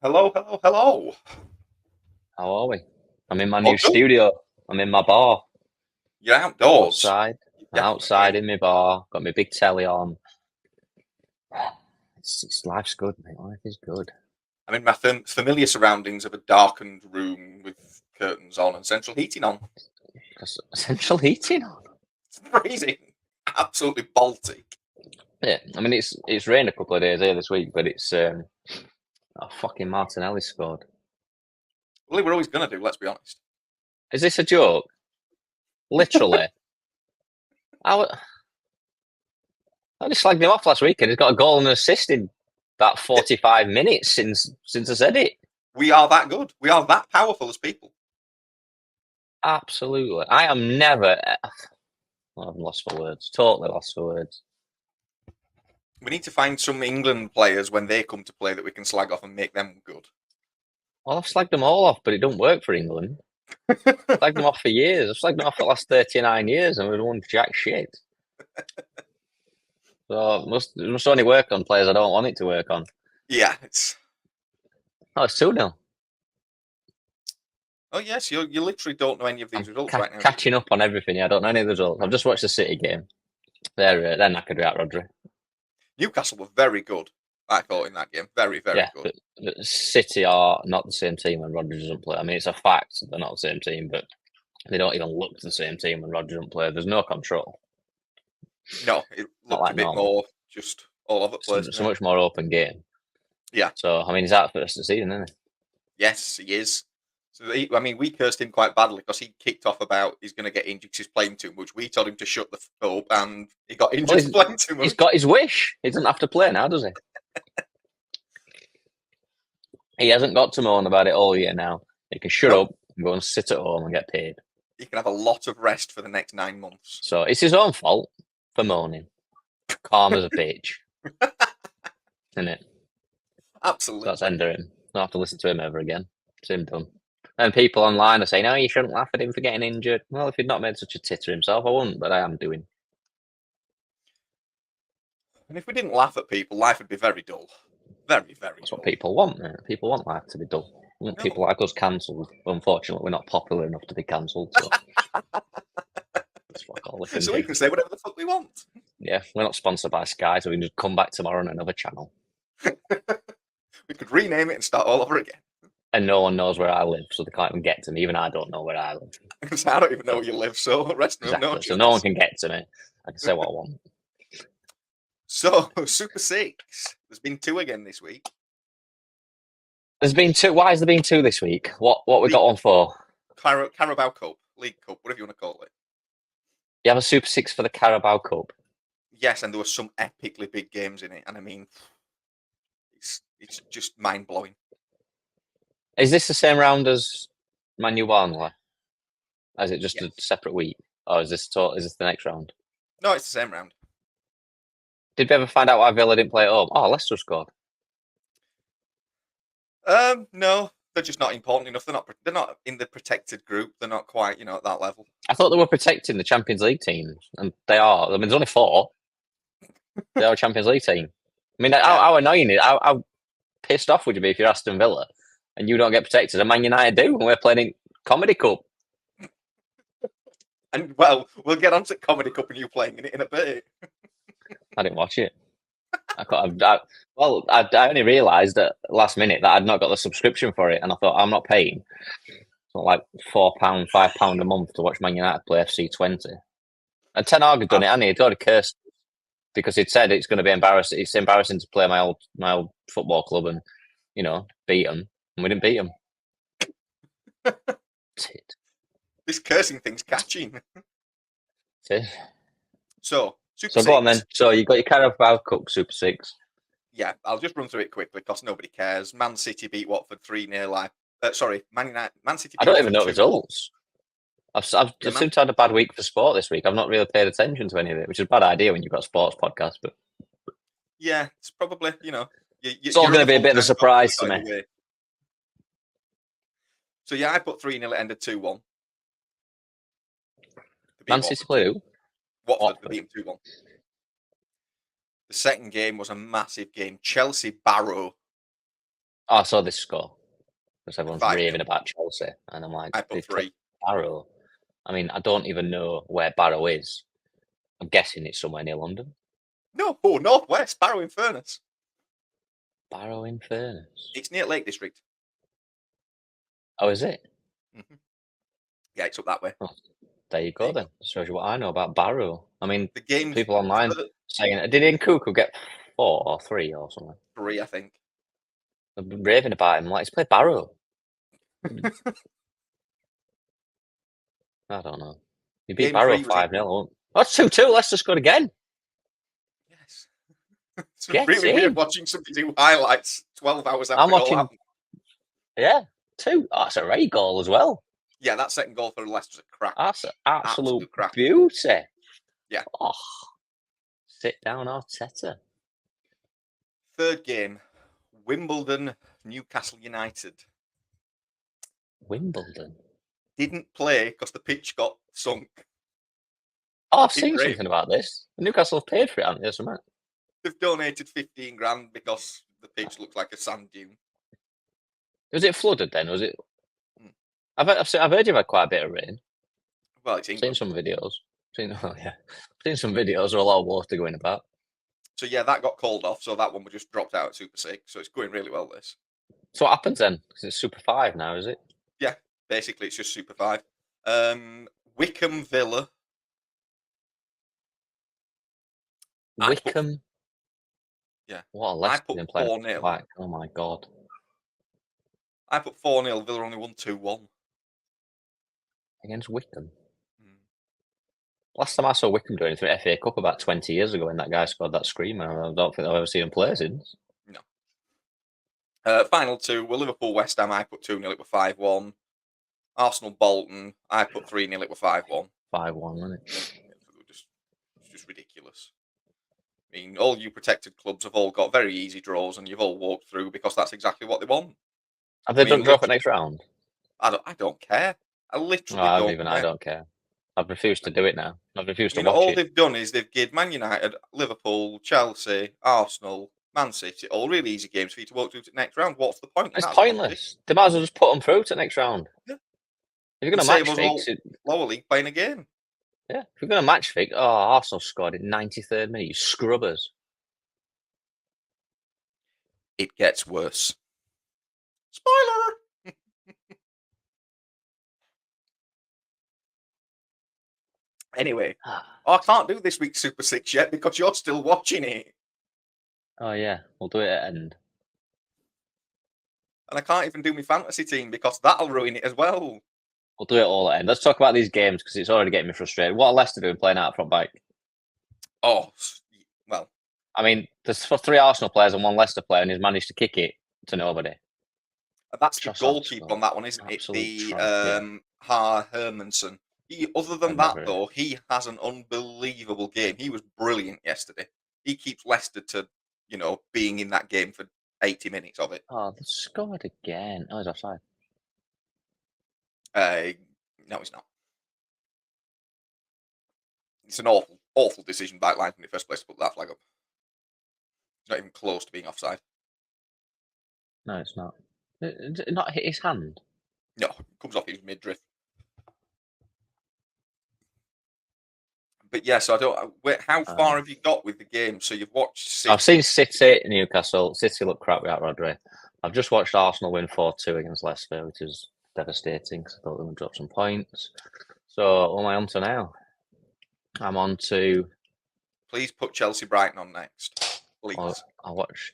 Hello, hello, hello. How are we? I'm in my Oh, new good. studio. I'm in my bar You're outdoors. outside. You I'm definitely outside is. in my bar. Got my big telly on. Life's good, mate. Life is good. I'm in my familiar surroundings of a darkened room with curtains on and central heating on. Got central heating on. It's freezing. Absolutely Baltic. Yeah, I mean it's rained a couple of days here this week, but it's fucking Martinelli scored. Well, we're always going to do, let's be honest. Is this a joke? Literally, I, w- I just slagged him off last week, and he's got a goal and an assist in about 45 minutes since I said it. We are that good. We are that powerful as people. Absolutely, I am never. I'm lost for words. Totally lost for words. We need to find some England players when they come to play that we can slag off and make them good. Well, I've slagged them all off, but it don't work for England. Slagged them off for years. I've slagged them off for the last 39 years and we've won jack shit. So it must only work on players I don't want it to work on. Yeah, it's. Oh, it's 2-0. Oh, yes, you literally don't know any of these I'm results right now, do you? catching up on everything. Yeah, I don't know any of the results. I've just watched the City game. They're knackered out, Rodri. Newcastle were very good, I thought, in that game. Very, very Yeah, good. but City are not the same team when Rodri doesn't play. I mean, it's a fact they're not the same team, but they don't even look the same team when Rodri doesn't play. There's no control. No, it Not looked a like bit normal. more just all over the place. So much more open game. Yeah, So, I mean, he's out for the rest of the season, isn't he? yes, he is. So I mean, we cursed him quite badly because he kicked off about he's going to get injured because he's playing too much. We told him to shut the f up, and he got Well, injured for playing too he's much. got his wish. He doesn't have to play now, does he? He hasn't got to moan about it all year now. He can shut No, up and go and sit at home and get paid. he can have a lot of rest for the next 9 months. So it's his own fault for moaning. Calm as a bitch, isn't it? So that's Absolutely. end of him. Don't have to listen to him ever again. It's him done. And people online are saying, "Oh, you shouldn't laugh at him for getting injured." Well, if he'd not made such a titter himself, I wouldn't. But I am doing. And if we didn't laugh at people, life would be very dull. Very, very That's what dull. people want. Man. People want life to be dull. They want No. people like us cancelled. Unfortunately, we're not popular enough to be cancelled. So that's what all we can So we do. can say whatever the fuck we want. Yeah, we're not sponsored by Sky, so we can just come back tomorrow on another channel. We could rename it and start all over again. And no one knows where I live, so they can't even get to me. Even I don't know where I live. Because I don't even know where you live, so rest no Exactly. So no one choice. can get to me. I can say what I want. So, Super Six. There's been two again this week. There's been two. Why has there been two this week? What we The got on for? Carabao Cup, League Cup, whatever you want to call it. You have a Super Six for the Carabao Cup. Yes, and there were some epically big games in it, and I mean, it's just mind blowing. Is this the same round as Manu Barnsley? Is it just a Yes. separate week? Or is this the next round? No, it's the same round. Did we ever find out why Villa didn't play at home? Oh, Leicester scored. No, they're just not important enough. They're not in the protected group. They're not quite, at that level. I thought they were protecting the Champions League teams, and they are. I mean, there's only four. They are a Champions League team. I mean, Yeah. how annoying is how pissed off would you be if you're Aston Villa and you don't get protected, and Man United do, and we're playing in Comedy Cup? And well, we'll get on to Comedy Cup and you playing in it in a bit. I didn't watch it. I only realised at last minute that I'd not got the subscription for it, and I thought I'm not paying. It's not like £4, £5 a month to watch Man United play FC20. And Ten Hag had done it, and he'd already cursed because he'd said it's going to be embarrassing. It's embarrassing to play my old football club and beat them, and we didn't beat them. Tit. This cursing thing's catching. Tit. So, Super So Six. go on then. So you got your Carabao Cup Super Six. Yeah, I'll just run through it quickly because nobody cares. Man City beat Watford 3-0. Sorry, Man City I beat don't Watford even know 2-0. results. I've Yeah, seemed to have a bad week for sport this week. I've not really paid attention to any of it, which is a bad idea when you've got a sports podcast. But yeah, it's probably, it's all going to be a bit of a surprise to me. So yeah, I put 3-0, it ended 2-1. Man City play who? Watford, they beat them 2-1. The second game was a massive game. Chelsea Barrow. Oh, I saw this score because everyone's 5-0. raving about Chelsea, and I'm like, I put they've 3. kept Barrow. I mean, I don't even know where Barrow is. I'm guessing it's somewhere near London. No, Northwest, Barrow in Furness. Barrow in Furness. It's near Lake District. Oh, is it? Hmm. Yeah, it's up that way. Oh, there you There go you then. go. Shows you what I know about Barrow. I mean, The game's people online saying, did Nkuku get 4 or 3 or something? 3, I think. They've been raving about him. Like, he's played Barrow. I don't know. You beat Game Barrow 3 was 5-0. That's 2-2. Leicester scored again. Yes. It's Get really weird in. watching somebody do highlights 12 hours after I'm it all watching. happened. Yeah, 2. Oh, that's a great goal as well. Yeah, that second goal for Leicester's a crack. That's an absolute crack. beauty. Yeah. Oh, sit down, Arteta. Third game, Wimbledon, Newcastle United. Wimbledon. Didn't play because the pitch got sunk. Oh, I've Didn't seen rain. something about this. Newcastle have paid for it, haven't they? Something. They've donated 15 grand because the pitch looks like a sand dune. Was it flooded then? Was it? Hmm. I've heard you've had quite a bit of rain. Well, it's Seen England. some videos. Seen some videos of a lot of water going about. So yeah, that got called off. So that one was just dropped out at Super 6. So it's going really well, this. So what happens then? 'Cause it's Super 5 now, is it? Yeah, basically it's just Super 5. Wickham Villa. Wickham. Yeah. What a Leicester put been playing 4-0. like, oh my god. I put 4-0. Villa only won 2-1. Against Wickham. Mm. Last time I saw Wickham doing it for FA Cup about 20 years ago when that guy scored that screamer. I don't think I've ever seen him play since. No. Final 2 were Liverpool West Ham. I put 2-0. It were 5-1. Arsenal Bolton. I put 3-0. It were 5-1. 5-1, wasn't it? It's just ridiculous. I mean, all you protected clubs have all got very easy draws, and you've all walked through because that's exactly what they want. Have they done mean, draw for next round? I don't care. I literally No, don't care. I don't care. I've refused to do it now. I've refused to You know, watch all it. they've done is they've given Man United, Liverpool, Chelsea, Arsenal, Man City, all really easy games for you to walk through to the next round. What's the point? It's pointless. They might as well just put them through to the next round. Yeah. If you're going to Save match us fix all it, lower league playing a game. yeah. If you're going to match fix, Arsenal scored in 93rd minute. You scrubbers. It gets worse. Spoiler. Anyway, I can't do this week's Super 6 yet because you're still watching it. Oh yeah, we'll do it at end. And I can't even do my fantasy team because that'll ruin it as well. We'll do it all at end. Let's talk about these games because it's already getting me frustrated. What are Leicester doing playing out front back? Oh, well. I mean, there's 3 Arsenal players and 1 Leicester player, and he's managed to kick it to nobody. That's the goalkeeper on that one, isn't it? Hermanson. Other than that, though, he has an unbelievable game. He was brilliant yesterday. He keeps Leicester to, being in that game for 80 minutes of it. Oh, they scored again. Oh, he's offside. No, he's not. It's an awful, awful decision by line in the first place to put that flag up. It's not even close to being offside. No, it's not. Did it not hit his hand? No, it comes off his midriff. But yeah, so I don't. How far have you got with the game? So you've watched City. I've seen City, Newcastle. City look crap without Rodri. I've just watched Arsenal win 4-2 against Leicester, which is devastating because I thought they would drop some points. So what am I on to now? I'm on to. Please put Chelsea Brighton on next. Please. I'll watch.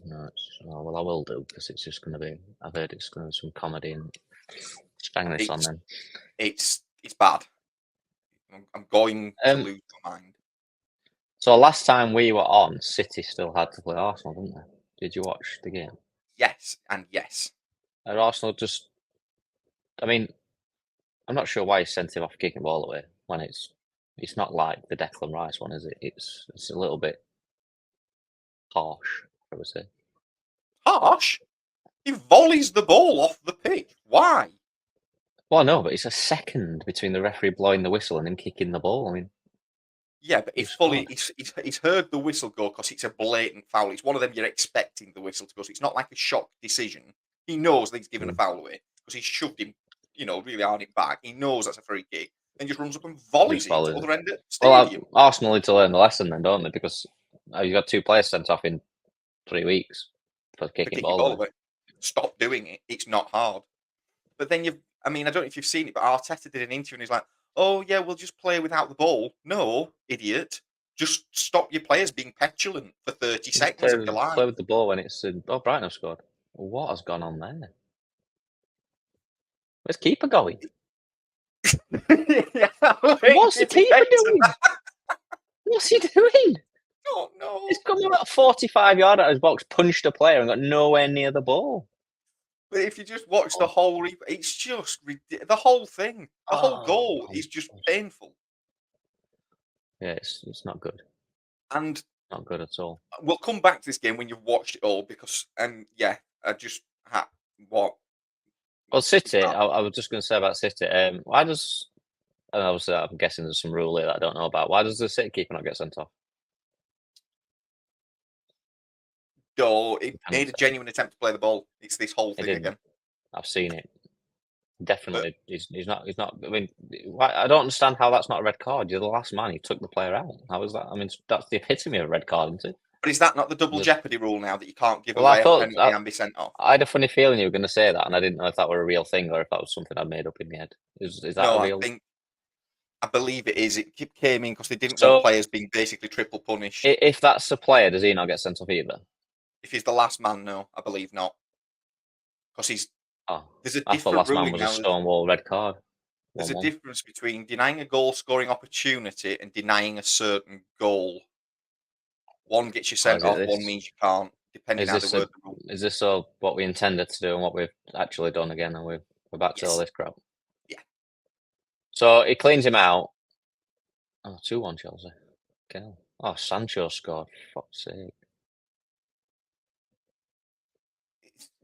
No, well, I will do because it's just going to be. I've heard it's going to be some comedy and bang this on then. It's bad. I'm going to lose my mind. So last time we were on, City still had to play Arsenal, didn't they? Did you watch the game? Yes, and yes. And Arsenal just. I mean, I'm not sure why he sent him off kicking the ball away when it's not like the Declan Rice one, is it? It's a little bit harsh, I would say. Harsh? He volleys the ball off the pitch. Why? Well, no, but it's a second between the referee blowing the whistle and him kicking the ball. I mean, Yeah, but Who it's fully. scored? He's heard the whistle go because it's a blatant foul. It's one of them you're expecting the whistle to go. So it's not like a shock decision. He knows that he's given a foul away because he's shoved him, really hard it back. He knows that's a free kick. Then just runs up and volleys Just it into follows the it. other end of the Well, stadium. Arsenal need to learn the lesson then, don't they? Because you've got 2 players sent off in 3 weeks for For kicking kicking ball ball away. away. Stop doing it. It's not hard. But then I don't know if you've seen it, but Arteta did an interview and he's like, "Oh yeah, we'll just play without the ball." No, idiot. Just stop your players being petulant for 30 Just seconds of your play life. with the ball when it's Brighton have scored. What has gone on there? Where's keeper going? Yeah, What's the did he keeper get to doing? that? What's he doing? Oh no. He's come about 45 yard out of his box, punched a player, and got nowhere near the ball. But if you just watch the whole it's just the whole thing. The whole Oh, goal is just painful. yeah, it's not good. And Not good at all. we'll come back to this game when you've watched it all because yeah, I just had what Well, City, I was just going to say about City. Why does, and obviously I'm guessing there's some rule here that I don't know about. Why does the City keeper not get sent off? It made a genuine attempt to play the ball. It's this whole It thing didn't. again. I've seen it. But Definitely, he's not. He's not. I mean, I don't understand how that's not a red card. You're the last man. He took the player out. How is that? I mean, that's the epitome of a red card, isn't it? is that not the double jeopardy rule now that you can't give Well, I away a thought penalty and be sent off? I had a funny feeling you were going to say that, and I didn't know if that were a real thing or if that was something I'd made up in my head. Is that No, a real? I believe it is. It came in because they didn't want So players being basically triple punished. if that's the player, does he not get sent off either? If he's the last man, no, I believe not. Because Oh, there's a I thought different last man ruling was a now. Stonewall red card. There's a 1-1. difference between denying a goal scoring opportunity and denying a certain goal. One gets you Oh, sent off, one means you can't, depending how they word the rule. Is this all what we intended to do and what we've actually done again, and we're back to all this crap? Yeah. So he cleans him out. Oh, 2-1 Chelsea. Okay. Oh, Sancho scored. Fuck's sake.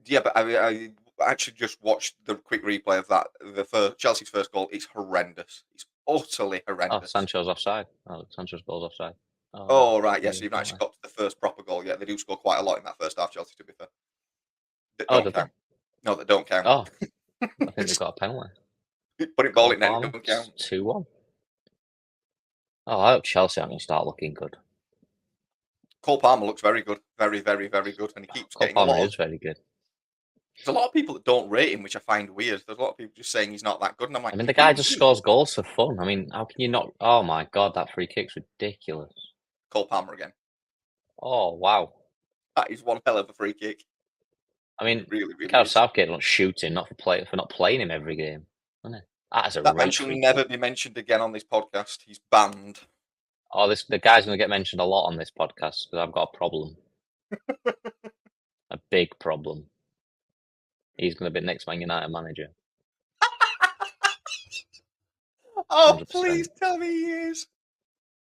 Yeah, but I actually just watched the quick replay of that. Chelsea's first goal. It's horrendous. It's utterly Oh, horrendous. Sancho's offside. Oh, Sancho's goal's offside. Oh, right, yes, you've not actually got to the first proper goal yet. They do score quite a lot in that first half, Chelsea, to be fair. That don't count. No, that don't count. Oh, I think they've got a penalty. Put it ball in net, it don't count. 2-1. Oh, I hope Chelsea are going to start looking good. Cole Palmer looks very good. Very, very, very good. And he keeps Cole getting Palmer is very good. There's a lot of people that don't rate him, which I find weird. There's a lot of people just saying he's not that good. And I'm like, I mean, the guy just scores goals for fun. I mean, how can you not? Oh, my God, that free kick's ridiculous. Cole Palmer again. Oh, wow. That is one hell of a free kick. I mean, really, really Gareth Southgate not shooting, not for not playing him every game, isn't it? That man shall never be mentioned again on this podcast. He's banned. Oh, the guy's going to get mentioned a lot on this podcast because I've got a problem, a big problem. He's going to be next Man United manager. Oh, 100%. Please tell me he is.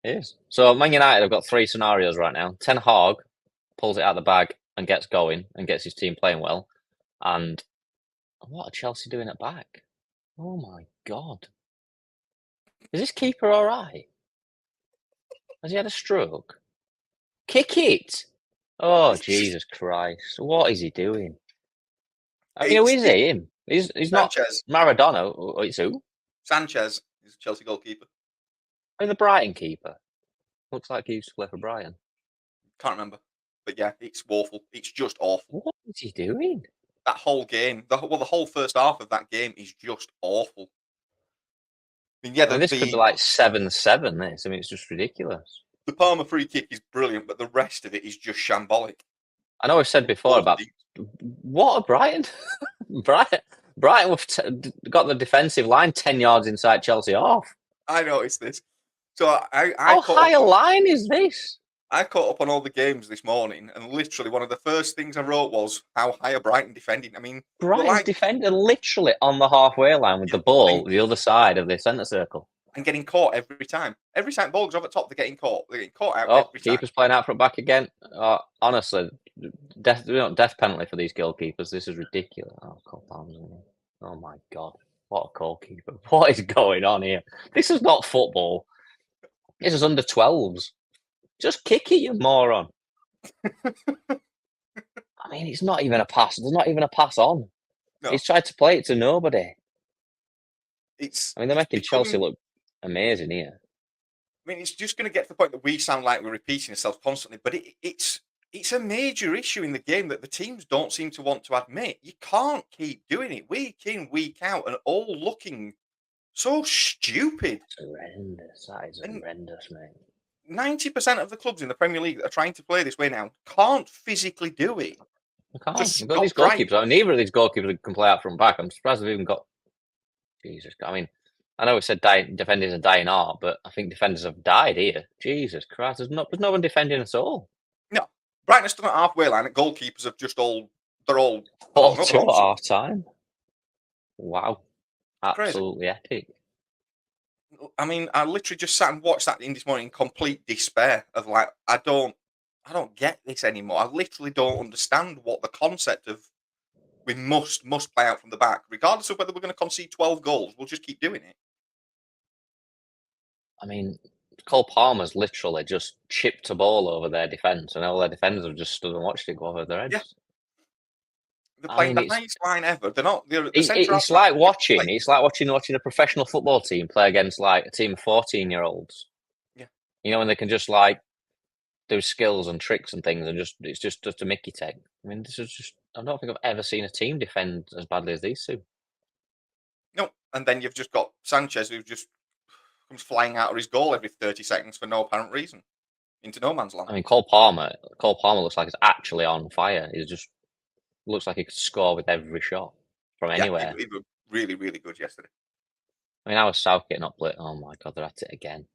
He is. So Man United have got 3 scenarios right now. Ten Hag pulls it out of the bag and gets going and gets his team playing well. And what are Chelsea doing at back? Oh my God. Is this keeper all right? Has he had a stroke? Kick it! Oh, Jesus Christ. What is he doing? I mean, who is he? Him? He's not Maradona. It's who? Sanchez is Chelsea goalkeeper. I mean, the Brighton keeper. Looks like he used to play for Brighton. Can't remember. But yeah, it's awful. It's just awful. What is he doing? That whole game, the whole first half of that game is just awful. I mean, yeah, this could be like 7-7. This, I mean, it's just ridiculous. The Palmer free kick is brilliant, but the rest of it is just shambolic. I know we've said before about what a Brighton. Brighton got the defensive line 10 yards inside Chelsea off. I noticed this. So how high a line is this? I caught up on all the games this morning, and literally one of the first things I wrote was how high are Brighton defending. I mean, Brighton's defending literally on the halfway line with the ball the other side of the centre circle. And getting caught every time. Every time ball goes over the top, they're getting caught. They're getting caught out every time. Keeper's playing out front back again. Honestly, death penalty for these goalkeepers. This is ridiculous. Oh my God. What a goalkeeper. What is going on here? This is not football. This is under 12s. Just kick it, you moron. I mean, it's not even a pass. There's not even a pass on. No, He's tried to play it to nobody. it's. I mean, they're It's making Chelsea look amazing here. I mean, it's just going to get to the point that we sound like we're repeating ourselves constantly, but it's a major issue in the game that the teams don't seem to want to admit. You can't keep doing it week in, week out, and all looking so stupid. It's horrendous. That is And horrendous, mate. 90% of the clubs in the Premier League that are trying to play this way now can't physically do it. I can't. Just We've got these stop goalkeepers. I mean, neither of these goalkeepers can play out from back. I'm surprised they've even got. Jesus. I mean, I know we said defenders are dying art, but I think defenders have died here. Jesus Christ. There's no one defending at all. No. Brighton are still at halfway line, and goalkeepers have just they're all 4-2 at half time. Wow. Absolutely crazy. epic. I mean, I literally just sat and watched that in this morning in complete despair of like, I don't get this anymore. I literally don't understand what the concept of we must play out from the back, regardless of whether we're going to concede 12 goals. We'll just keep doing it. I mean, Cole Palmer's literally just chipped a ball over their defence, and all their defenders have just stood and watched it go over their heads. Yeah. They're playing the highest line ever. They're not. It's like watching. It's like watching a professional football team play against like a team of 14-year-olds. Yeah. You know, and they can just like do skills and tricks and things, and it's just a Mickey take. I mean, this is just. I don't think I've ever seen a team defend as badly as these two. No, and then you've just got Sanchez who just comes flying out of his goal every 30 seconds for no apparent reason into no man's land. I mean, Cole Palmer looks like he's actually on fire. He just looks like he could score with every shot from anywhere. He was really, really good yesterday. I mean, how was Southgate not playing? Oh my God, they're at it again.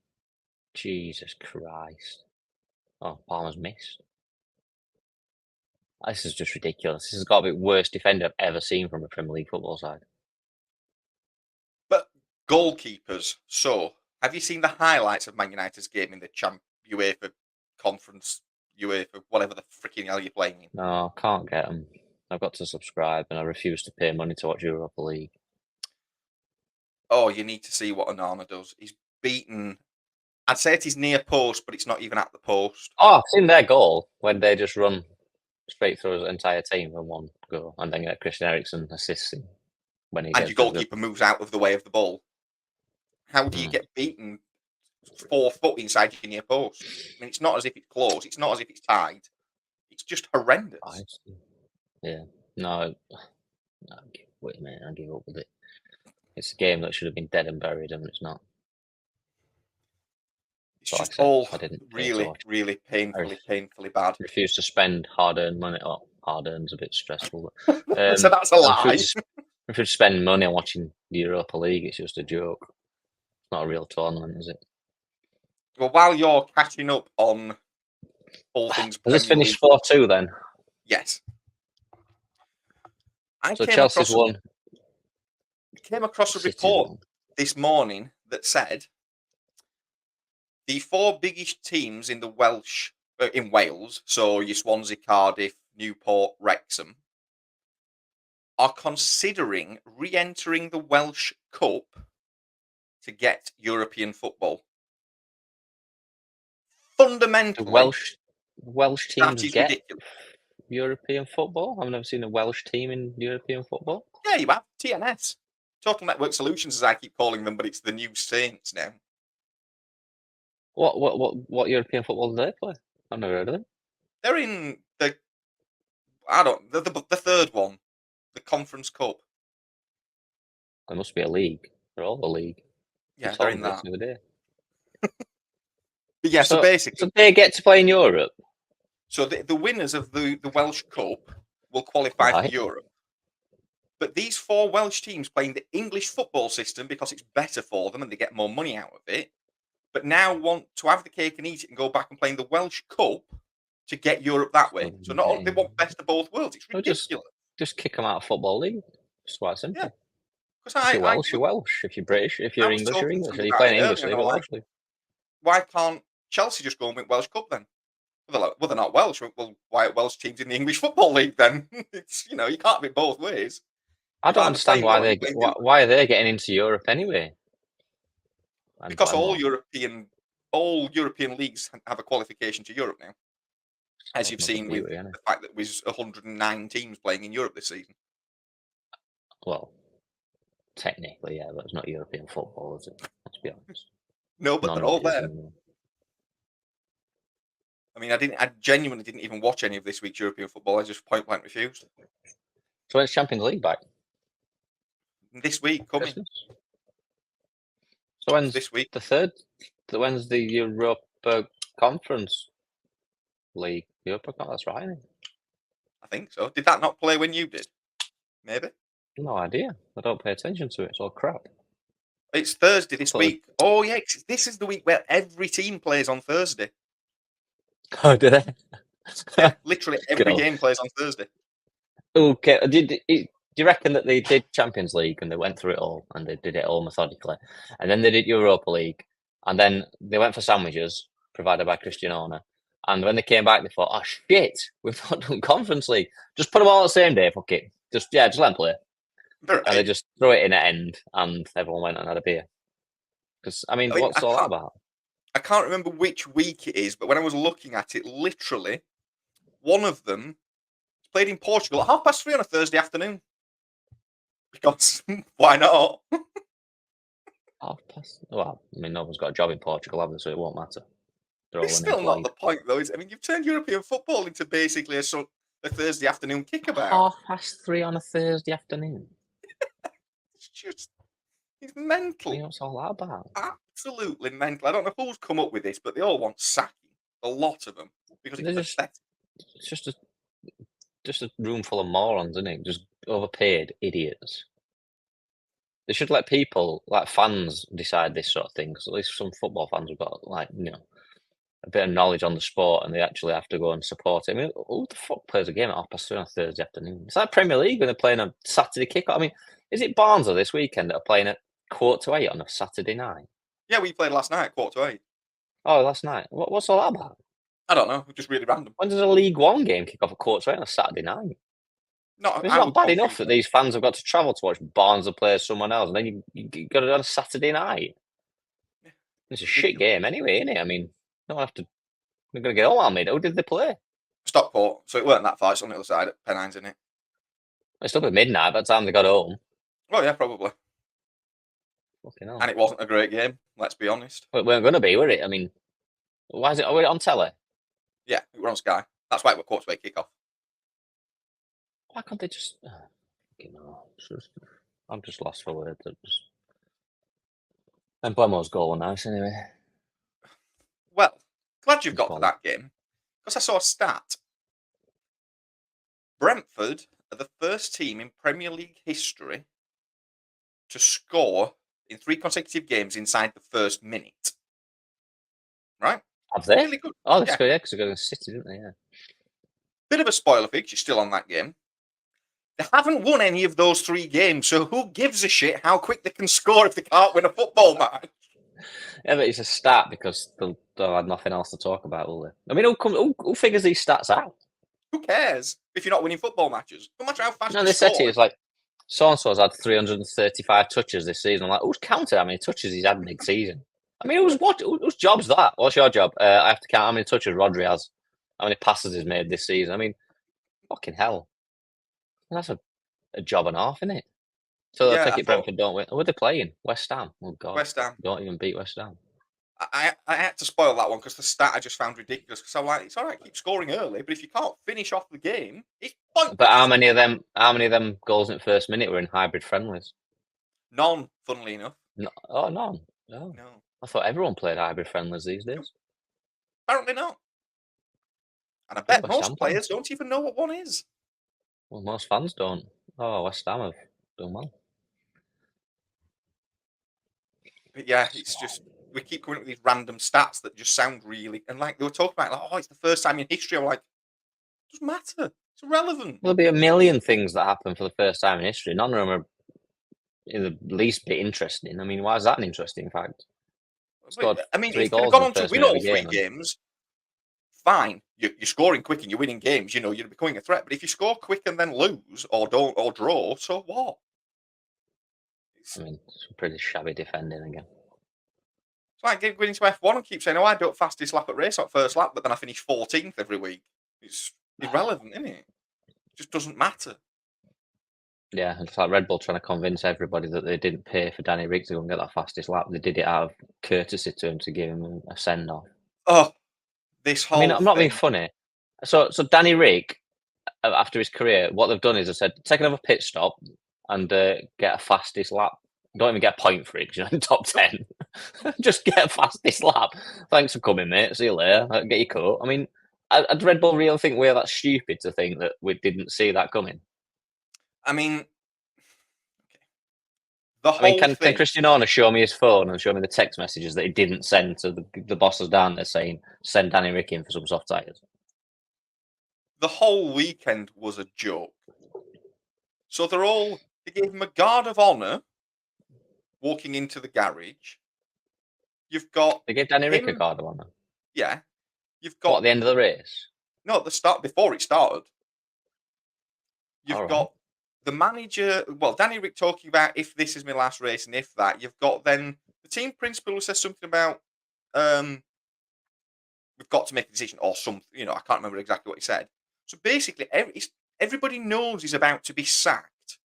Jesus Christ. Oh, Palmer's missed. This is just ridiculous. This has got to be the worst defender I've ever seen from a Premier League football side. But goalkeepers. So, have you seen the highlights of Man United's game in the UEFA Conference, UEFA, whatever the freaking hell you're playing in? No, I can't get them. I've got to subscribe, and I refuse to pay money to watch Europa League. Oh, you need to see what Onana does. He's beaten. I'd say it is near post, but it's not even at the post. Oh, I've seen their goal when they just run straight through his entire team in one go, and then get Christian Eriksen assisting when he. And your goalkeeper moves out of the way of the ball. How do you get beaten 4 foot inside your near post? I mean, it's not as if it's close. It's not as if it's tied. It's just horrendous. Yeah. No. Wait a minute. I give up with it. It's a game that should have been dead and buried, and it's not. It's just all really, really painfully bad. Refuse to spend hard-earned money. Oh, hard-earned's a bit stressful. So that's a lie. If you spend money on watching the Europa League, it's just a joke. It's not a real tournament, is it? Well, while you're catching up on all things, has this finished 4-2 then? Yes. So Chelsea's won. I came across a report this morning that said the 4 biggest teams in in Wales, so your Swansea, Cardiff, Newport, Wrexham, are considering re-entering the Welsh Cup to get European football. Fundamentally, Welsh teams get ridiculous. European football. I've never seen a Welsh team in European football. Yeah, you have TNS, Total Network Solutions, as I keep calling them, but it's the new Saints now. What European football do they play? I've never heard of them. They're in the third one, the Conference Cup. There must be a league. They're all a league. Yeah, they're in that. The other day. But yeah, so basically, so they get to play in Europe. So the winners of the Welsh Cup will qualify for Europe. But these 4 Welsh teams playing the English football system because it's better for them and they get more money out of it, but now want to have the cake and eat it and go back and play in the Welsh Cup to get Europe that way. So not only they want best of both worlds, it's ridiculous. Just kick them out of Football League. It's quite simple. Yeah. If you're Welsh, you're Welsh. If you're British, if you're English, you're English. If you're playing English, you're Welsh. Why can't Chelsea just go and win Welsh Cup then? Well, they're not Welsh. Well, why are Welsh teams in the English Football League then? It's you can't have it both ways. I don't understand why are they getting into Europe anyway. Because all European all European leagues have a qualification to Europe now, as you've Not the seen with beauty, innit? the fact that there's 109 teams playing in Europe this season. Well, technically, yeah, but it's not European football, is it? Let's be honest. No, but None they're of all it is. there. Anymore. I mean, I genuinely didn't even watch any of this week's European football. I just point blank refused. So when's Champions League back? This week coming. Christmas. So when's This week. the third? When's the Europa Conference League? Europa, that's right. Isn't it? I think so. Did that not play when you did? Maybe. No idea. I don't pay attention to it. It's all crap. It's Thursday this Totally. week. Oh yeah, this is the week where every team plays on Thursday. Oh, did they? Yeah, literally every God. game plays on Thursday. Okay. Do you reckon that they did Champions League and they went through it all and they did it all methodically, and then they did Europa League, and then they went for sandwiches provided by Cristiano, and when they came back they thought, oh shit, we've not done Conference League. Just put them all on the same day. Fuck it. Just let them play. Right. And they just threw it in at end, and everyone went and had a beer. Because I mean, what's all that about? I can't remember which week it is, but when I was looking at it, literally, one of them played in Portugal at 3:30 on a Thursday afternoon. Because why not? Well, I mean, no one's got a job in Portugal, have they? So it won't matter. It's still not the point, though. I mean, you've turned European football into basically a Thursday afternoon kickabout. 3:30 on a Thursday afternoon. It's mental. I mean, what's all that about? Absolutely mental. I don't know who's come up with this, but they all want sacking. A lot of them. Because it's pathetic. It's just a room full of morons, isn't it? Just overpaid idiots. They should let people, like fans, decide this sort of thing. Because at least some football fans have got, like, you know, a bit of knowledge on the sport, and they actually have to go and support it. I mean, who the fuck plays a game at 3:30 on a Thursday afternoon? It's like Premier League when they're playing a Saturday kickoff. I mean, is it Barnsley this weekend that are playing at 7:45 on a Saturday night? Yeah, we played last night at 7:45. Oh, last night. What's all that about? I don't know. Just really random. When does a League One game kick off at 7:45 on a Saturday night? It's not bad enough that these fans have got to travel to watch Barnsley play someone else, and then you got it on a Saturday night. Yeah. It's a shit game anyway, isn't it? I mean, don't have to. We're going to get all made. Who did they play? Stockport. So it weren't that far. It's on the other side at Pennines, isn't it? It's still at midnight by the time they got home. Oh, yeah, probably. Fucking hell. And it wasn't a great game, let's be honest. Well, it weren't going to be, were it? I mean, why is it? Were it on telly? Yeah, we were on Sky. That's why it was 7:45 kick-off. Why can't they just... I'm just lost for words. And Blemo's goal was nice anyway. Well, glad you've got to that game. Because I saw a stat. Brentford are the first team in Premier League history to score in 3 consecutive games inside the first minute. Right? Have they? Really good. Oh, that's good, yeah, because they're going to City, didn't they? Yeah. Bit of a spoiler for you, 'cause you're still on that game. They haven't won any of those 3 games, so who gives a shit how quick they can score if they can't win a football match? Yeah, but it's a stat because they'll have nothing else to talk about, will they? I mean, who figures these stats out? Who cares if you're not winning football matches? No matter how fast No, you they said score. to you, it's like, so-and-so's had 335 touches this season. I'm like, who's counted how many touches he's had mid-season? I mean, whose job's that? What's your job? I have to count how many touches Rodri has, how many passes he's made this season. I mean, fucking hell. That's a job and a half, isn't it? So I take it Brentford don't win. Who are they playing? West Ham. Oh, God. West Ham. Don't even beat West Ham. I had to spoil that one because the stat I just found ridiculous. Because I'm like, it's all right, keep scoring early, but if you can't finish off the game, it's pointless. But how many of them goals in the first minute were in hybrid friendlies? None, funnily enough. No, none. No. I thought everyone played hybrid friendlies these days. Apparently not. And I bet most players don't even know what one is. Well, most fans don't. Oh, West Ham have done well. But yeah, it's just, we keep coming up with these random stats that just sound really, and like they were talking about, like, oh, it's the first time in history. I'm like, it doesn't matter. It's irrelevant. There'll be a million things that happen for the first time in history. None of them are in the least bit interesting. I mean, why is that an interesting fact? I mean, if they've gone on to win all 3 games, fine. You're scoring quick and you're winning games. You know, you're becoming a threat. But if you score quick and then lose or don't or draw, so what? I mean, it's pretty shabby defending again. It's like going into F1 and keep saying, "Oh, I don't fastest lap at race at first lap," but then I finish 14th every week. It's irrelevant, isn't it? It just doesn't matter. Yeah, it's like Red Bull trying to convince everybody that they didn't pay for Danny Rick to go and get that fastest lap. They did it out of courtesy to him to give him a send off. Oh, this I mean, whole I'm not being thing. funny. So Danny Rick, after his career, what they've done is they said, take another pit stop and get a fastest lap. Don't even get a point for it because you're in top 10. Just get a fastest lap. Thanks for coming, mate. See you later. Get your coat. I mean, I'd Red Bull really think we're that stupid to think that we didn't see that coming. I mean, the I mean, whole can thing. Christian Horner show me his phone and show me the text messages that he didn't send to the bosses down there saying, send Danny Rick in for some soft tyres? The whole weekend was a joke. So they gave him a guard of honour walking into the garage. You've got They gave Danny Rick a him, guard of honour. yeah. You've What, got at the end of the race? no at the start before it started. All You've right. got the manager, well, Danny Rick talking about if this is my last race and if that. You've got then the team principal who says something about we've got to make a decision or something. You know, I can't remember exactly what he said. So basically, everybody knows he's about to be sacked,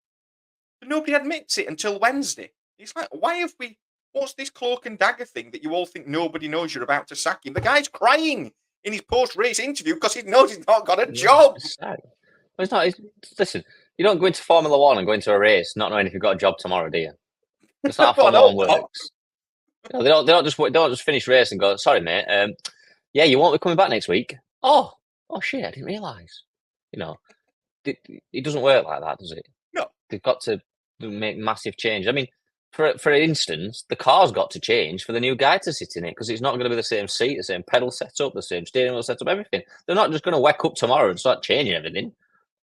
but nobody admits it until Wednesday. It's like, why have we? What's this cloak and dagger thing that you all think nobody knows you're about to sack him? The guy's crying in his post-race interview because he knows he's not got a job. Well, it's not. Listen, you don't go into Formula One and go into a race not knowing if you've got a job tomorrow, do you? That's not how Well, Formula no, One not. works. You know, they don't just finish race and go, sorry, mate. Yeah, you won't be coming back next week. Oh shit, I didn't realise. You know, it doesn't work like that, does it? No. They've got to make massive change. I mean, for instance, the car's got to change for the new guy to sit in it because it's not going to be the same seat, the same pedal setup, the same steering wheel setup, everything. They're not just going to wake up tomorrow and start changing everything.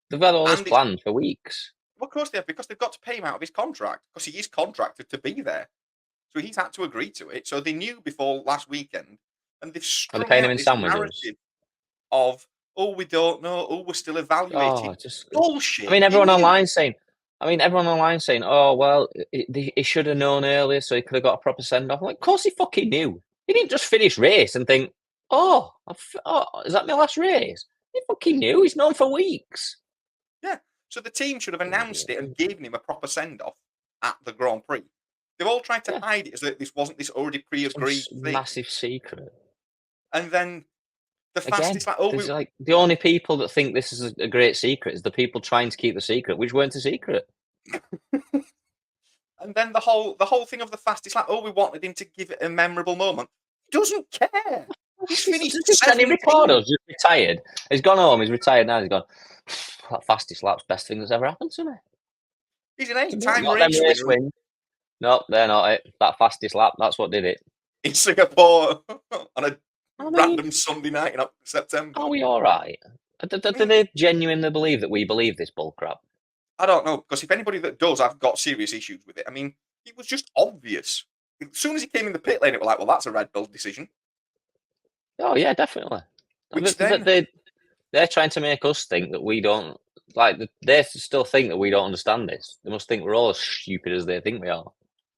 They've had all this And it's, planned for weeks. well, of course they have, because they've got to pay him out of his contract because he is contracted to be there. So he's had to agree to it. So they knew before last weekend, and they've Are they strung paying him out in this sandwiches? narrative of, oh, we don't know, oh, we're still evaluating. Bullshit. I mean, everyone online saying, oh, well, he should have known earlier, so he could have got a proper send off. Like, of course he fucking knew. He didn't just finish race and think, oh, is that my last race? He fucking knew. He's known for weeks. Yeah. So the team should have announced it and given him a proper send off at the Grand Prix. They've all tried to hide it as though this wasn't this already pre-agreed thing. Massive secret. And then the Again, fastest, like the only people that think this is a great secret is the people trying to keep the secret, which weren't a secret. And then the whole thing of the fastest lap. Oh, we wanted him to give it a memorable moment. He doesn't care. He's finished 17th. Ricardo's just retired. He's gone home. He's retired now. He's gone. That fastest lap's best thing that's ever happened to me. He's an 8-time race winner. Win. No, they're not it. That fastest lap. That's what did it. In Singapore on a random Sunday night in September. Are we all right? Do they genuinely believe that we believe this bullcrap? I don't know, because if anybody that does, I've got serious issues with it. I mean, it was just obvious. As soon as he came in the pit lane, it was like, well, that's a Red Bull decision. Oh, yeah, definitely. Which they're trying to make us think that we don't, like, they still think that we don't understand this. They must think we're all as stupid as they think we are.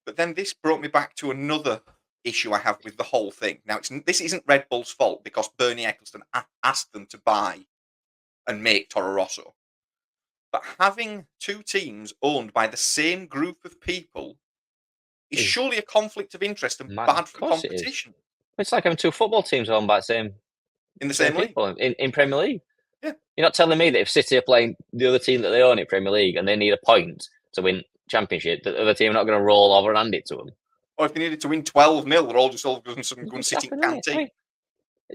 But then this brought me back to another issue I have with the whole thing. Now, this isn't Red Bull's fault because Bernie Ecclestone asked them to buy and make Toro Rosso. But having two teams owned by the same group of people is surely a conflict of interest and bad for competition. It's like having two football teams owned by in the same league in Premier League. Yeah, you're not telling me that if City are playing the other team that they own in Premier League and they need a point to win Championship, that the other team are not going to roll over and hand it to them. Or if they needed to win 12-0, they're all just all of a sudden going to sit in canteen.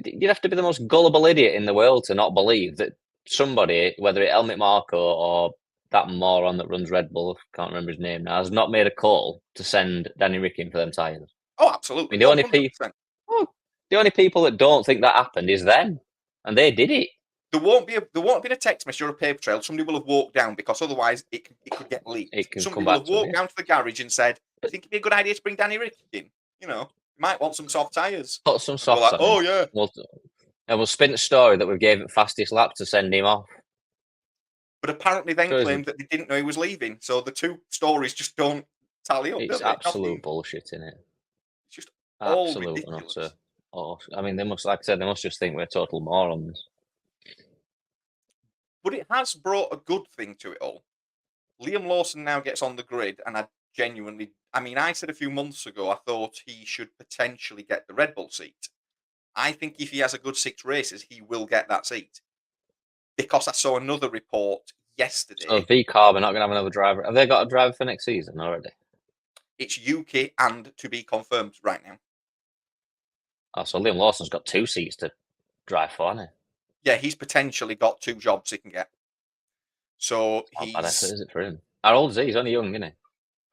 You'd have to be the most gullible idiot in the world to not believe that somebody, whether it's Helmut Marko or that moron that runs Red Bull, can't remember his name now, has not made a call to send Danny Rick in for them tyres. Oh, absolutely. I mean, the only people that don't think that happened is them, and they did it. There won't be a text message or a paper trail. Somebody will have walked down because otherwise it could get leaked. Somebody will have walked down to the garage and said, "I think it'd be a good idea to bring Danny Rick in. You know, you might want some soft tyres." Put some soft. Oh yeah. We'll spin the story that we gave it fastest lap to send him off. But apparently, then claimed that they didn't know he was leaving. So the two stories just don't tally up. It's absolute bullshit, isn't it? It's just All Absolute and ridiculous. utter. Oh, I mean, they must, like I said, they must just think we're total morons. But it has brought a good thing to it all. Liam Lawson now gets on the grid, and I mean, I said a few months ago I thought he should potentially get the Red Bull seat. I think if he has a good 6 races, he will get that seat. Because I saw another report So yesterday. V-Carb are not going to have another driver. Have they got a driver for next season already? It's UK and to be confirmed right now. Oh, so Liam Lawson's got 2 seats to drive for, hasn't he? Yeah, he's potentially got 2 jobs he can get. So Not bad effort, he's is it, for him? How old is he? He's only young, isn't he?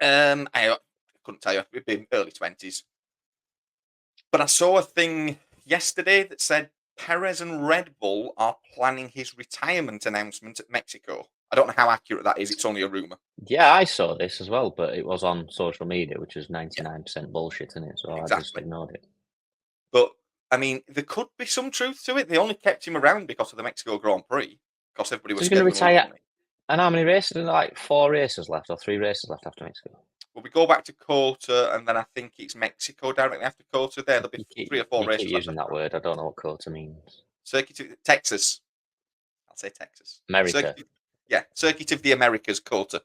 I couldn't tell you. It'd be early 20s. But I saw a thing yesterday that said Perez and Red Bull are planning his retirement announcement at Mexico. I don't know how accurate that is. It's only a rumor. Yeah, I saw this as well, but it was on social media, which is Yeah, 99% bullshit, isn't it? So I just exactly. ignored it. But I mean, there could be some truth to it. They only kept him around because of the Mexico Grand Prix, because everybody So was he's going scared to they were going to lose retire. money. And how many races? Like 4 races left or 3 races left after Mexico? Well, we go back to Kota, and then I think it's Mexico directly after Kota. There'll be You 3 or 4 keep races left using after that that. word. I don't know what quota means. Circuit of Texas. I'll say Texas. America. Circuit of the Americas, Kota.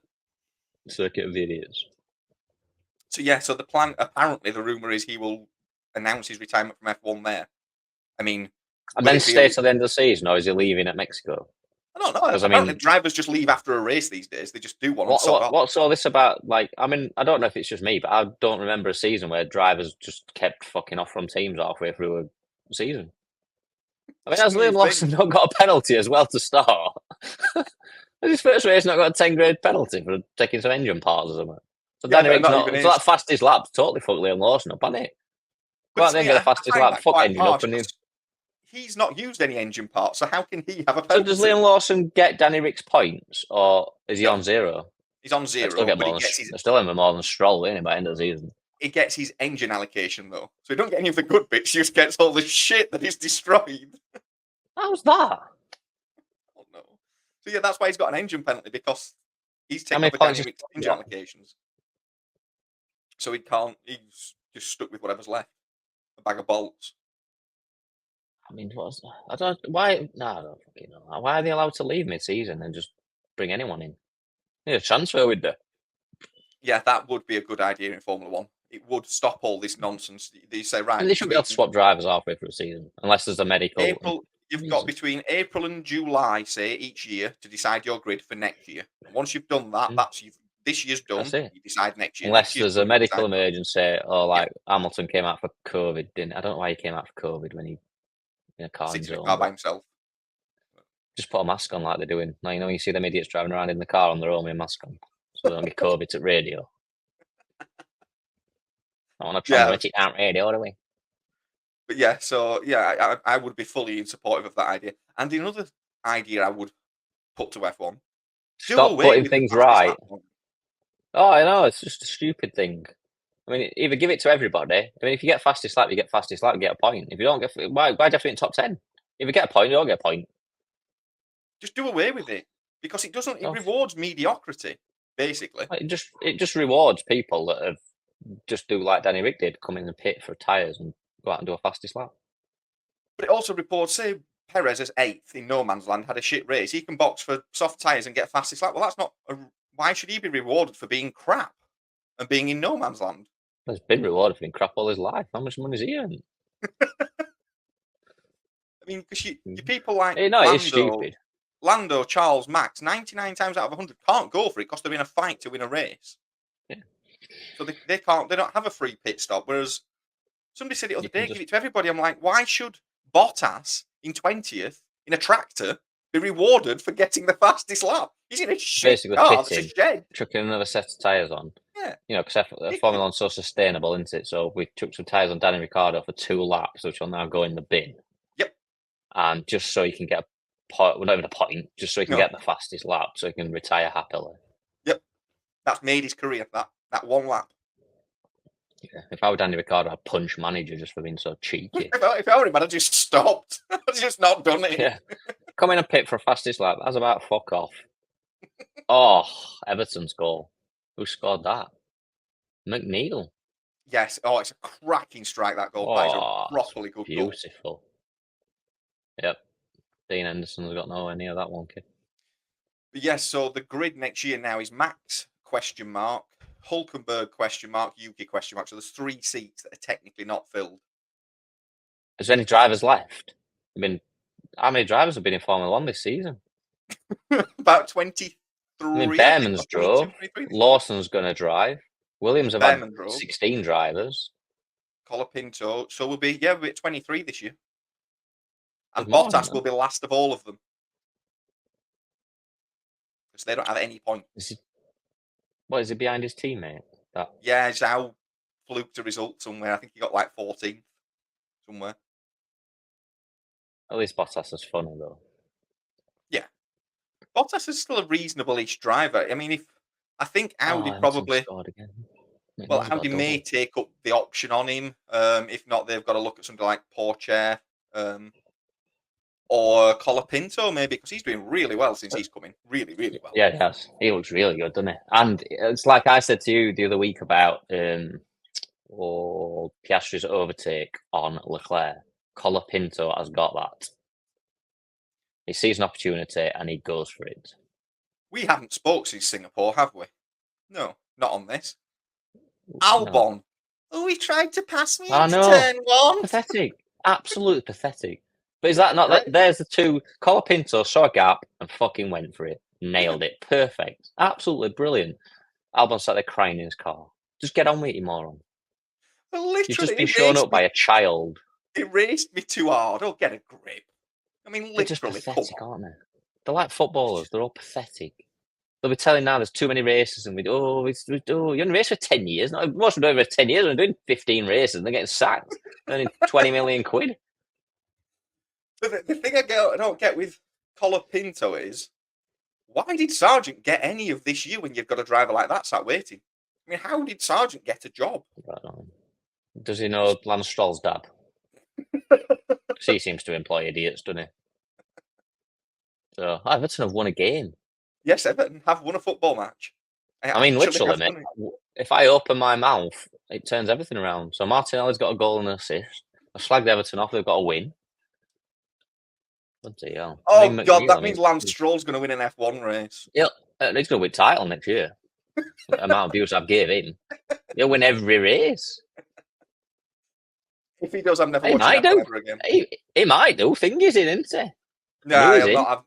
Circuit of Idiots. So yeah, so the plan, apparently the rumor is he will announce his retirement from F1 there. I mean, And will then it be? stay till the end of the season, or is he leaving at Mexico? I don't know. Because I Apparently, mean, drivers just leave after a race these days. They just do one and sod off. what's all this about? Like, I mean, I don't know if it's just me, but I don't remember a season where drivers just kept fucking off from teams halfway through a season. I mean, has It's a new Liam Lawson thing. not got a penalty as well to start? Has his first race not got a 10 grade penalty for taking some engine parts or something? So Yeah, Danny but Rick's not even not. So his. that fastest lap totally fucked Liam Lawson up, hasn't it? Go But out to there and me, get the I fastest find lap, that fuck quite engine up, harsh and because he's not used any engine parts. So how can he have a so does penalty? Liam Lawson get Danny Rick's points, or is he No, on 0? he's on They still 0, get but more than they still have more than Stroll, innit, by the end of the season. he gets his engine allocation though. So he don't get any of the good bits. He just gets all the shit that is destroyed. How's that? Oh no. So yeah, that's why he's got an engine penalty, because he's How taken many over points Danny is Rick's engine yeah? allocations. So he can't. He's just stuck with whatever's left. A bag of bolts. I mean, what's I don't why? No, I don't fucking know. Why are they allowed to leave mid-season and just bring anyone in? Yeah, transfer with the. Yeah, that would be a good idea in Formula One. It would stop all this nonsense. They say, I mean, right, they should be able to swap drivers halfway through the season, unless there's a medical April. You've got reason. between April and July, say, each year to decide your grid for next year. And once you've done that, this year's done. That's it. You decide next year. Unless Next year's there's a done. You medical decide. emergency, or Yeah, like Hamilton came out for COVID, didn't? I don't know why he came out for COVID when he in a car in sits in a zone, car by but himself. just put a mask on like they're doing. Like, you know, you see them idiots driving around in the car on their own with a mask on, so they don't get COVID at radio. I want to Yeah, transmit it on radio, do we? but yeah, so yeah, I would be fully in supportive of that idea. And another idea I would put to F1: do Stop away putting with the things fastest right. lap one. Oh, I know, it's just a stupid thing. I mean, either give it to everybody. I mean, if you get fastest lap, you get fastest lap, you get a point. If you don't get, why do you have to be in top 10? If you get a point, you don't get a point. Just do away with it, because it doesn't. It Oh, rewards mediocrity, basically. it just rewards people that have just do like Danny Rick did, come in the pit for tyres and go out and do a fastest lap. But it also reports, say, Perez as 8th in no man's land had a shit race. He can box for soft tyres and get fastest lap. Well, that's not. Why should he be rewarded for being crap and being in no man's land? He's been rewarded for being crap all his life. How much money is he earning? I mean, because you people like No, it is stupid. Lando, Charles, Max, 99 times out of 100 can't go for it because they're in a fight to win a race. Yeah. So they can't. They don't have a free pit stop. Whereas somebody said it the other day, just give it to everybody. I'm like, why should Bottas in 20th in a tractor be rewarded for getting the fastest lap? He's in a shit basically car. It's a pitting, shed. chucking another set of tyres on. Yeah. You know, because Formula One's so sustainable, isn't it? So we took some tyres on Danny Ricciardo for 2 laps, which will now go in the bin. Yep. And just so you can get a point, well, not even a point, just so you can get the fastest lap, so you can retire happily. Yep. That's made his career, that one lap. Yeah. If I were Danny Ricciardo, I'd punch manager just for being so cheeky. If I were him, I'd have just stopped. I'd just not done it. Yeah. Come in and pit for a fastest lap. That's about fuck off. Oh, Everton's goal. Who scored that? McNeil. Yes. Oh, it's a cracking strike, that goal. That is a Oh, it's properly good goal. beautiful. Yep. Dean Henderson's got nowhere near that one, kid. But yes, so the grid next year now is Max, question mark, Hulkenberg, question mark, Yuki, question mark. So there's 3 seats that are technically not filled. Is there any drivers left? I mean, how many drivers have been in Formula One this season? About 23, I mean, I think. Behrman's 22, drove. 23. Lawson's going to drive. Williams have had Behrman drove. 16 drivers. Colapinto. So we'll be at 23 this year. And There's more, Bottas isn't will be last of all of them. Because they don't have any points. Is he behind his teammate? Yeah, Zhao fluked a result somewhere. I think he got like 14th somewhere. At least Bottas is funny, though. Yeah. Bottas is still a reasonable-ish driver. I mean, I think Audi Everton probably... scored again. Well, Audi may take up the option on him. If not, they've got to look at something like Porsche or Colapinto, maybe, because he's doing really well since he's come in. Really, really well. Yeah, he has. He looks really good, doesn't he? And it's like I said to you the other week about Piastri's overtake on Leclerc. Colapinto has got that. He sees an opportunity and he goes for it. We haven't spoke since Singapore, have we? No, not on this. Albon. No. Oh, he tried to pass me into turn 1. Pathetic. Absolutely pathetic. But is that not that? There's the two. Colapinto saw a gap and fucking went for it. Nailed it. Perfect. Absolutely brilliant. Albon sat there crying in his car. Just get on with it, you moron. Literally, You've just been shown up by a child. It raced me too hard. Oh, get a grip. I mean, literally, they're just pathetic, aren't they? They're like footballers. They're all pathetic. They'll be telling now there's too many races, and you're in a race for 10 years. No, most of them over 10 years. They're doing 15 races, and they're getting sacked, earning 20 million quid. But the thing I don't get with Colapinto is, why did Sargent get any of this year when you've got a driver like that sat waiting? I mean, how did Sargent get a job? Does he know Lance Stroll's dad? He seems to employ idiots, doesn't he? So Everton have won a game. Yes, Everton have won a football match. I mean, literally, mate. If I open my mouth, it turns everything around. So Martinelli's got a goal and an assist. I slagged Everton off. They've got a win. Bloody hell. Oh, God, that means Lance Stroll's going to win an F1 race. Yeah, he's going to win title next year. The amount of views I've gave him. He'll win every race. If he does, I'm never watching F1 ever again. He might do. Thing is in, isn't he? No, he'll not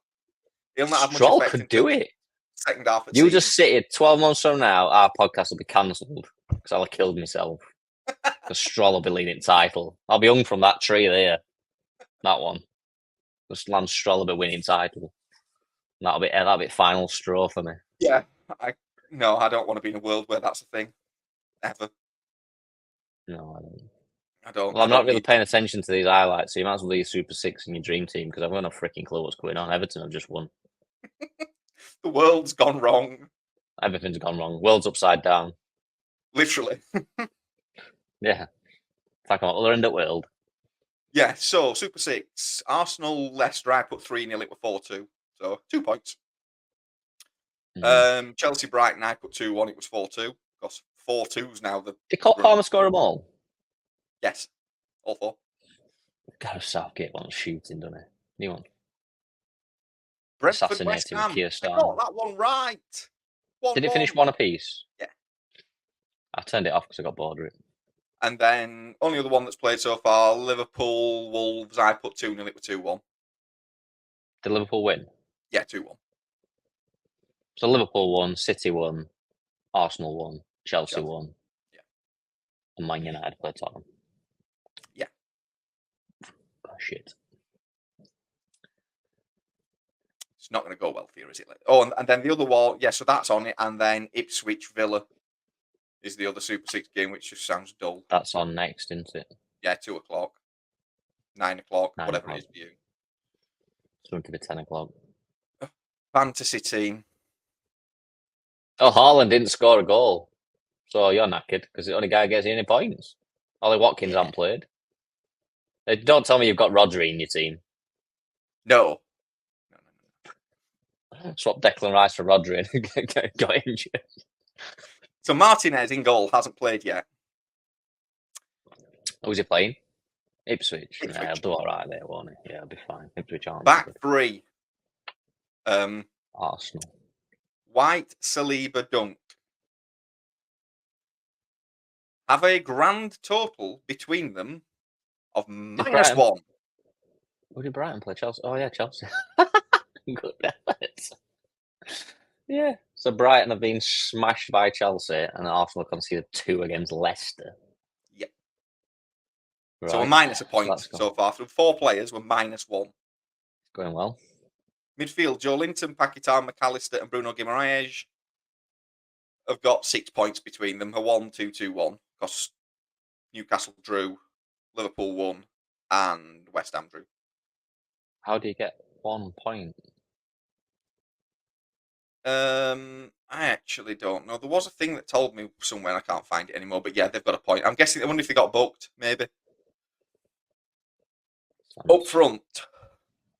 have Stroll much effect could do it. Second half of you just sit here 12 months from now, our podcast will be cancelled because I'll have killed myself. Because Stroll will be leading title. I'll be hung from that tree there. That one. Just Lance Stroll will be winning title. That'll be final straw for me. Yeah. I don't want to be in a world where that's a thing. Ever. No, I don't. I don't. Well, I'm not really paying attention to these highlights, so you might as well leave Super 6 in your dream team because I've got no freaking clue what's going on. Everton have just won. The world's gone wrong. Everything's gone wrong. World's upside down. Literally. Yeah. It's like an other end of world. Yeah, so Super 6. Arsenal, Leicester, I put 3-0, it were 4-2. So 2 points. Chelsea, Brighton, I put 2-1, it was 4-2. Because 4-2's now the... Did Cole Palmer score them all? Yes. All 4. God, Southgate wants shooting, doesn't he? New one. Brentford, West Ham. I got that one right. Did it finish 1 apiece? Yeah. I turned it off because I got bored of it. And then, only other one that's played so far, Liverpool, Wolves, I put 2-0, it were 2-1. Did Liverpool win? Yeah, 2-1. So Liverpool won, City won, Arsenal won, Chelsea won. Yeah. And Man United played Tottenham. Yeah. Oh, shit. It's not going to go well for you, is it? Oh, and then the other one, yeah, so that's on it. And then Ipswich Villa is the other Super 6 game, which just sounds dull. That's on next, isn't it? Yeah, 2 o'clock. 9 o'clock, whatever it is for you. It's going to be 10 o'clock. Fantasy team. Oh, Haaland didn't score a goal. So you're knackered because the only guy who gets any points. Ollie Watkins hasn't played. Don't tell me you've got Rodri in your team. No. Swap Declan Rice for Rodri and got injured. So Martinez in goal hasn't played yet. Who's he playing? Ipswich. Ipswich. Yeah, he'll do all right there, won't he? Yeah, he'll be fine. Ipswich aren't Back good. three. Arsenal. White, Saliba, Dunk have a grand total between them of Brighton- -1. Who did Brighton play? Chelsea. Oh yeah, Chelsea. Good effort. Yeah. So Brighton have been smashed by Chelsea, and Arsenal conceded 2 against Leicester. Yep. Right. So we're minus a point Let's go. so far. Through 4 players, we're -1. Going well. Midfield, Joe Linton, Paquetá, McAllister, and Bruno Guimaraes have got 6 points between them. A 1-2-2-1 because Newcastle drew, Liverpool won, and West Ham drew. How do you get 1 point? I actually don't know. There was a thing that told me somewhere. I can't find it anymore. But yeah, they've got a point. I'm guessing. I wonder if they got booked. Maybe. Up front,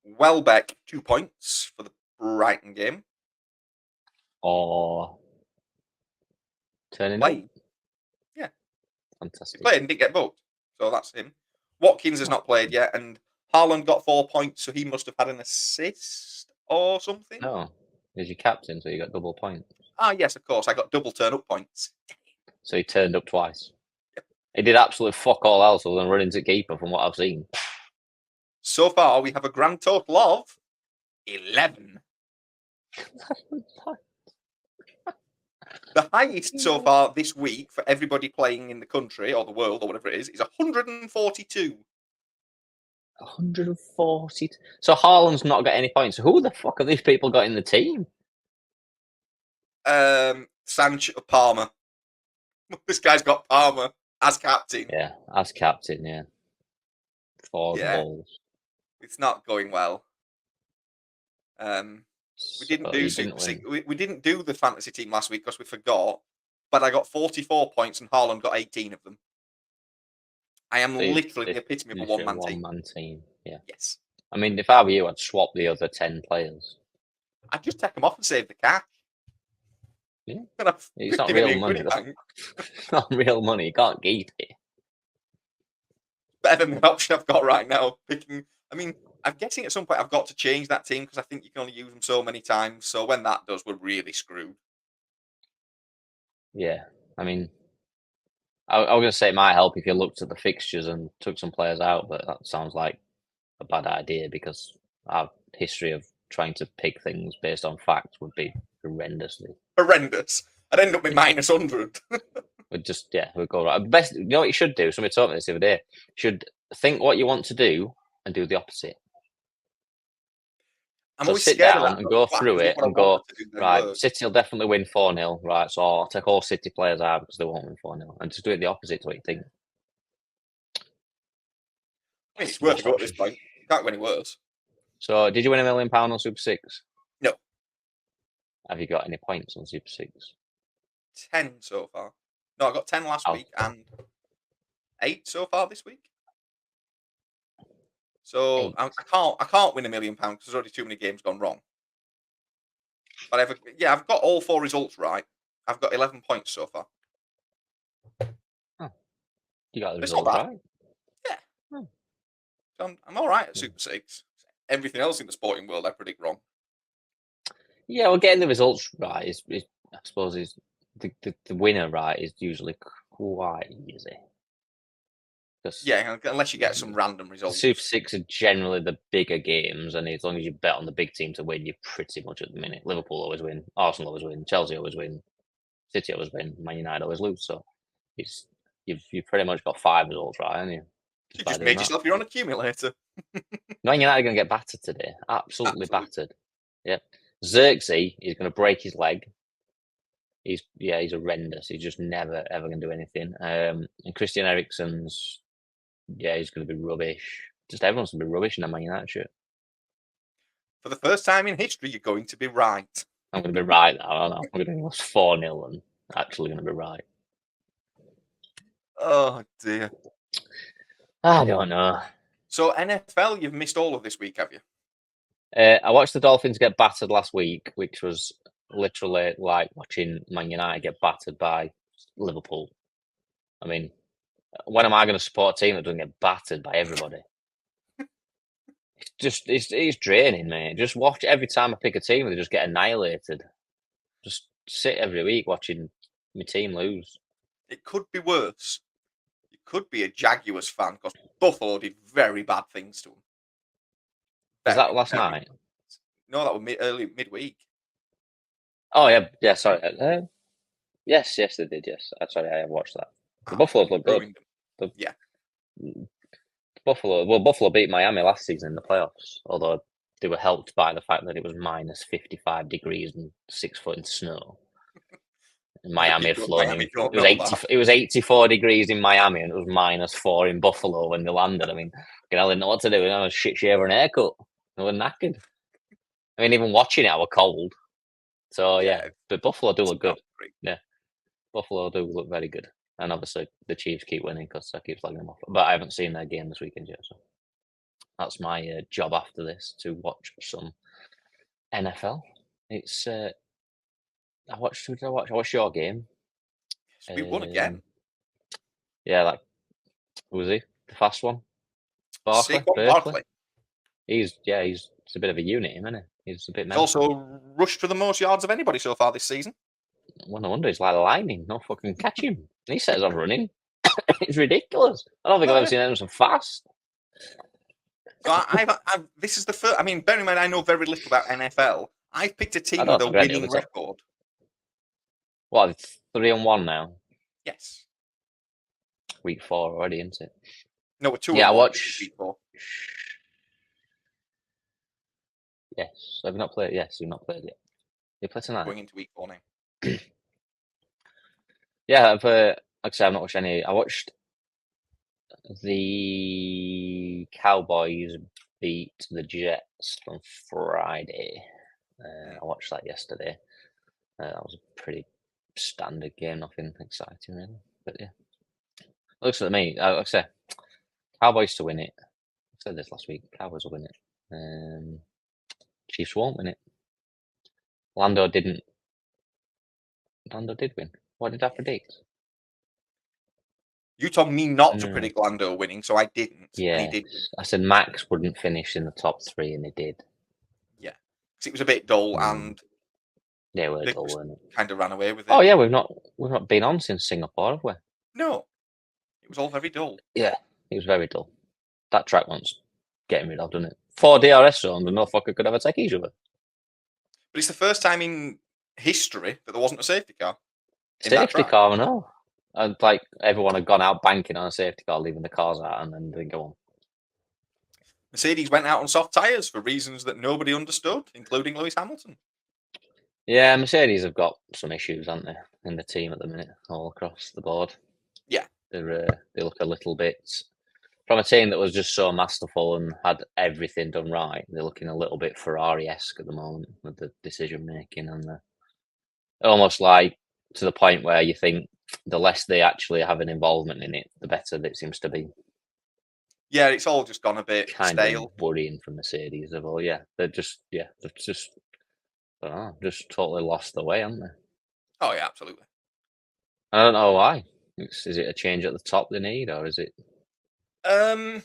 Welbeck 2 points for the Brighton game. Or turning Playing. up. Yeah. Fantastic. He played and didn't get booked, so that's him. Watkins has not played yet, and Haaland got 4 points, so he must have had an assist or something. No, he's your captain, so you got double points. Ah, yes, of course. I got double turn-up points. So he turned up twice. Yep. He did absolutely fuck all else other than running to keeper, from what I've seen. So far, we have a grand total of 11. The highest so far this week for everybody playing in the country or the world or whatever it is 142. 140. So Haaland's not got any points. So who the fuck are these people got in the team? Sancho Palmer. This guy's got Palmer as captain. Yeah, as captain, yeah. 4 goals. It's not going well. We didn't do Super Six. We didn't do the fantasy team last week because we forgot. But I got 44 points and Haaland got 18 of them. I am literally the epitome of a one-man team. One-man team, yeah. Yes. I mean, if I were you, I'd swap the other 10 players. I'd just take them off and save the cash. Yeah. It's not real money, though. It's not real money. You can't keep it. Better than the option I've got right now. I'm guessing at some point I've got to change that team because I think you can only use them so many times. So when that does, we're really screwed. Yeah. I mean, I was going to say it might help if you looked at the fixtures and took some players out, but that sounds like a bad idea because our history of trying to pick things based on facts would be horrendously. Horrendous. I'd end up with -100. We'd go right. Best, you know what you should do? Somebody told me this the other day. You should think what you want to do and do the opposite. So sit down and go through it and go, right, City will definitely win 4-0, right, so I'll take all City players out because they won't win 4-0, and just do it the opposite to what you think. I mean, it's worth a go at this point. Can't go any worse. So, did you win £1 million on Super 6? No. Have you got any points on Super 6? 10 so far. No, I got 10 last week and 8 so far this week. So I can't win £1 million because there's already too many games gone wrong. But I've got all 4 results right. I've got 11 points so far. Oh. You got the results right? Yeah. Oh. So I'm all right at Super 6. Everything else in the sporting world I predict wrong. Yeah, well, getting the results right is I suppose is the winner right is usually quite easy. Yeah, unless you get some random results. Super 6 are generally the bigger games, and as long as you bet on the big team to win, you're pretty much at the minute. Liverpool always win, Arsenal always win, Chelsea always win, City always win, Man United always lose. So you've pretty much got 5 results right, haven't you? You just made yourself your own accumulator. Man United are going to get battered today. Absolutely battered. Yep. Xerxes is going to break his leg. He's horrendous. He's just never ever going to do anything. And Christian Eriksen's. Yeah, he's going to be rubbish. Just everyone's going to be rubbish in that Man United shirt. For the first time in history, you're going to be right. I'm going to be right now. I don't know. I'm going to lose 4-0 and actually going to be right. Oh, dear. I don't know. So, NFL, you've missed all of this week, have you? I watched the Dolphins get battered last week, which was literally like watching Man United get battered by Liverpool. I mean, when am I going to support a team that doesn't get battered by everybody? It's draining, mate. Just watch every time I pick a team, they just get annihilated. Just sit every week watching my team lose. It could be worse. You could be a Jaguars fan because Buffalo did very bad things to them. Was that last night? No, that was early midweek. Oh yeah. Sorry. Yes, they did. Yes, sorry, I have watched that. The Buffaloes look good. Yeah. Buffalo beat Miami last season in the playoffs, although they were helped by the fact that it was minus 55 degrees and 6 foot in snow. And Miami had flown in. It was 84 degrees in Miami and it was minus 4 in Buffalo when they landed. I mean, I didn't know what to do. I was shit shaver and haircut. I was knackered. I mean, even watching it, I was cold. So yeah, but Buffalo do look good. Yeah, Buffalo do look very good. And obviously, the Chiefs keep winning because I keep flagging them off. But I haven't seen their game this weekend yet, so that's my job after this to watch some NFL. It's I watched. Who did I watch? I watched your game. We won again. Yeah, like who was he? The fast one, Barkley. He's a bit of a unit, isn't he? He's a bit. He's also rushed for the most yards of anybody so far this season. Well, no wonder he's like lightning. No fucking catch him. He says I'm running. It's ridiculous. I don't think I've ever seen anyone so fast. So this is the first. I mean, bearing in mind, I know very little about NFL. I've picked a team with a winning record. What? It's 3-1 now. Yes. Week 4 already, isn't it? No, we're 2. Yeah, I watched. Week 4. Yes, have you not played? Yes, you've not played yet. You play tonight. Going into week 4 now. Yeah, like I said, I've not watched any. I watched the Cowboys beat the Jets on Friday. I watched that yesterday. That was a pretty standard game, nothing exciting really. But yeah, looks like me. Like I say, Cowboys to win it. I said this last week. Cowboys will win it. Chiefs won't win it. Lando did win. What did I predict? You told me not to predict Lando winning, so I didn't. Yeah, and he did. I said Max wouldn't finish in the top 3, and he did. Yeah, because it was a bit dull, and yeah, we're dull, weren't it? Kind of ran away with it. Oh yeah, we've not been on since Singapore, have we? No, it was all very dull. Yeah, it was very dull. That track wants getting rid of, doesn't it? 4 DRS zones and no fucker could ever take each other. But it's the first time in history that there wasn't a safety car. Safety car, I know. And like everyone had gone out banking on a safety car, leaving the cars out, and then they go on. Mercedes went out on soft tyres for reasons that nobody understood, including Lewis Hamilton. Yeah, Mercedes have got some issues, haven't they, in the team at the minute, all across the board. Yeah, they look a little bit from a team that was just so masterful and had everything done right. They're looking a little bit Ferrari-esque at the moment with the decision making and almost like to the point where you think the less they actually have an involvement in it, the better it seems to be. Yeah, it's all just gone a bit kind stale. Of worrying for Mercedes. They're just I don't know, just totally lost the way, haven't they? Oh yeah, absolutely. I don't know why. Is it a change at the top they need, or is it? I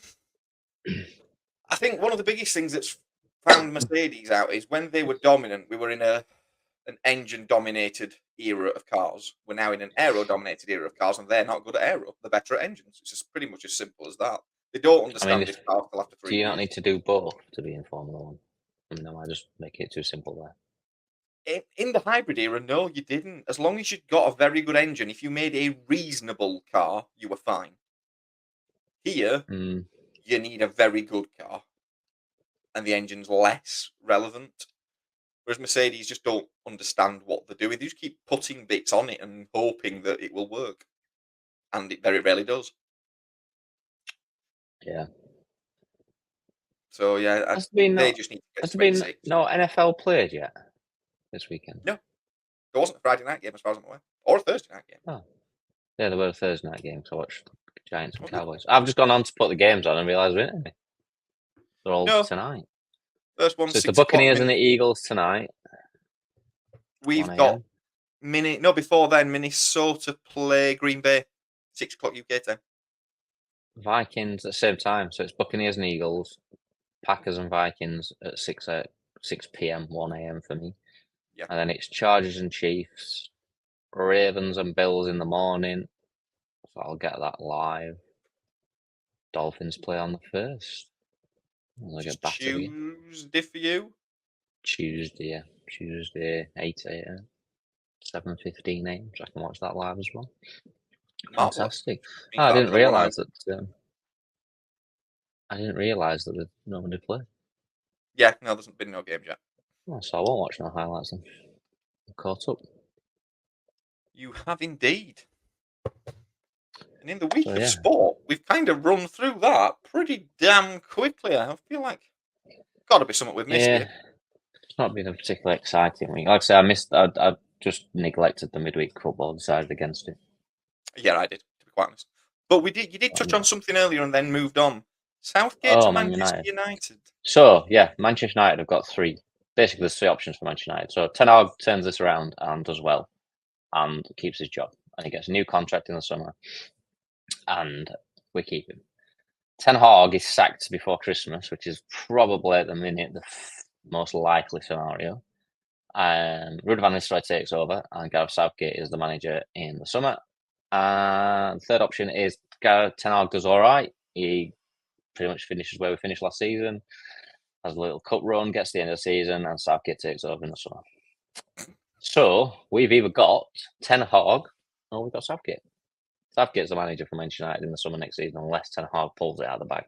think one of the biggest things that's found Mercedes out is when they were dominant, we were in an engine-dominated era of cars. We're now in an aero-dominated era of cars, and they're not good at aero. They're better at engines. It's just pretty much as simple as that. They don't understand this car till after 3 years. Do you not need to do both to be in Formula 1? No, I just make it too simple there. In the hybrid era, no, you didn't. As long as you'd got a very good engine, if you made a reasonable car, you were fine. Here, you need a very good car, and the engine's less relevant. Whereas Mercedes just don't understand what they're doing. They just keep putting bits on it and hoping that it will work, and it very rarely does. Yeah. So yeah, they just need to get to 26. No NFL played yet this weekend. No, there wasn't a Friday night game as far as I'm aware, or a Thursday night game. Oh, yeah, there were a Thursday night game, so I watched Giants and Cowboys. I've just gone on to put the games on and realised we're in. They're all tonight. First one. So it's the Buccaneers and the Eagles tonight. We've got before then Minnesota play Green Bay, 6 o'clock UK time. Vikings at the same time. So it's Buccaneers and Eagles, Packers and Vikings at 6 p.m., 1 a.m. for me. Yeah. And then it's Chargers and Chiefs, Ravens and Bills in the morning. So I'll get that live. Dolphins play on the 1st. I'll Just get battered again. Tuesday for you. Tuesday, 8 a.m., 7:15 a.m. So I can watch that live as well. Marvelous. Fantastic. Means I that'll didn't be the one realise that. I didn't realise that nobody played. Yeah, no, there's been no games yet. Oh, so I won't watch no highlights then. I'm caught up. You have indeed. And in the week So of yeah, sport, we've kind of run through that pretty damn quickly. I feel like got to be something we've missed yeah. here. It's not been a particularly exciting week. Like I say, I just neglected the midweek football. Decided against it. Yeah, I did, to be quite honest. But you did touch on something earlier and then moved on. Southgate to Oh, Man Manchester United. United. So yeah, Manchester United have got three. Basically, there's three options for Manchester United. So Ten Hag turns this around and does well, and keeps his job, and he gets a new contract in the summer, and we keep him. Ten Hag is sacked before Christmas, which is probably at the minute the most likely scenario. Ruud van Nistelrooy takes over, and Gareth Southgate is the manager in the summer. And third option is Gareth Ten Hag does all right. He pretty much finishes where we finished last season, has a little cup run, gets to the end of the season, and Southgate takes over in the summer. So we've either got Ten Hag or we've got Southgate. Southgate's the manager for Manchester United in the summer next season, unless Ten Hag pulls it out of the bag.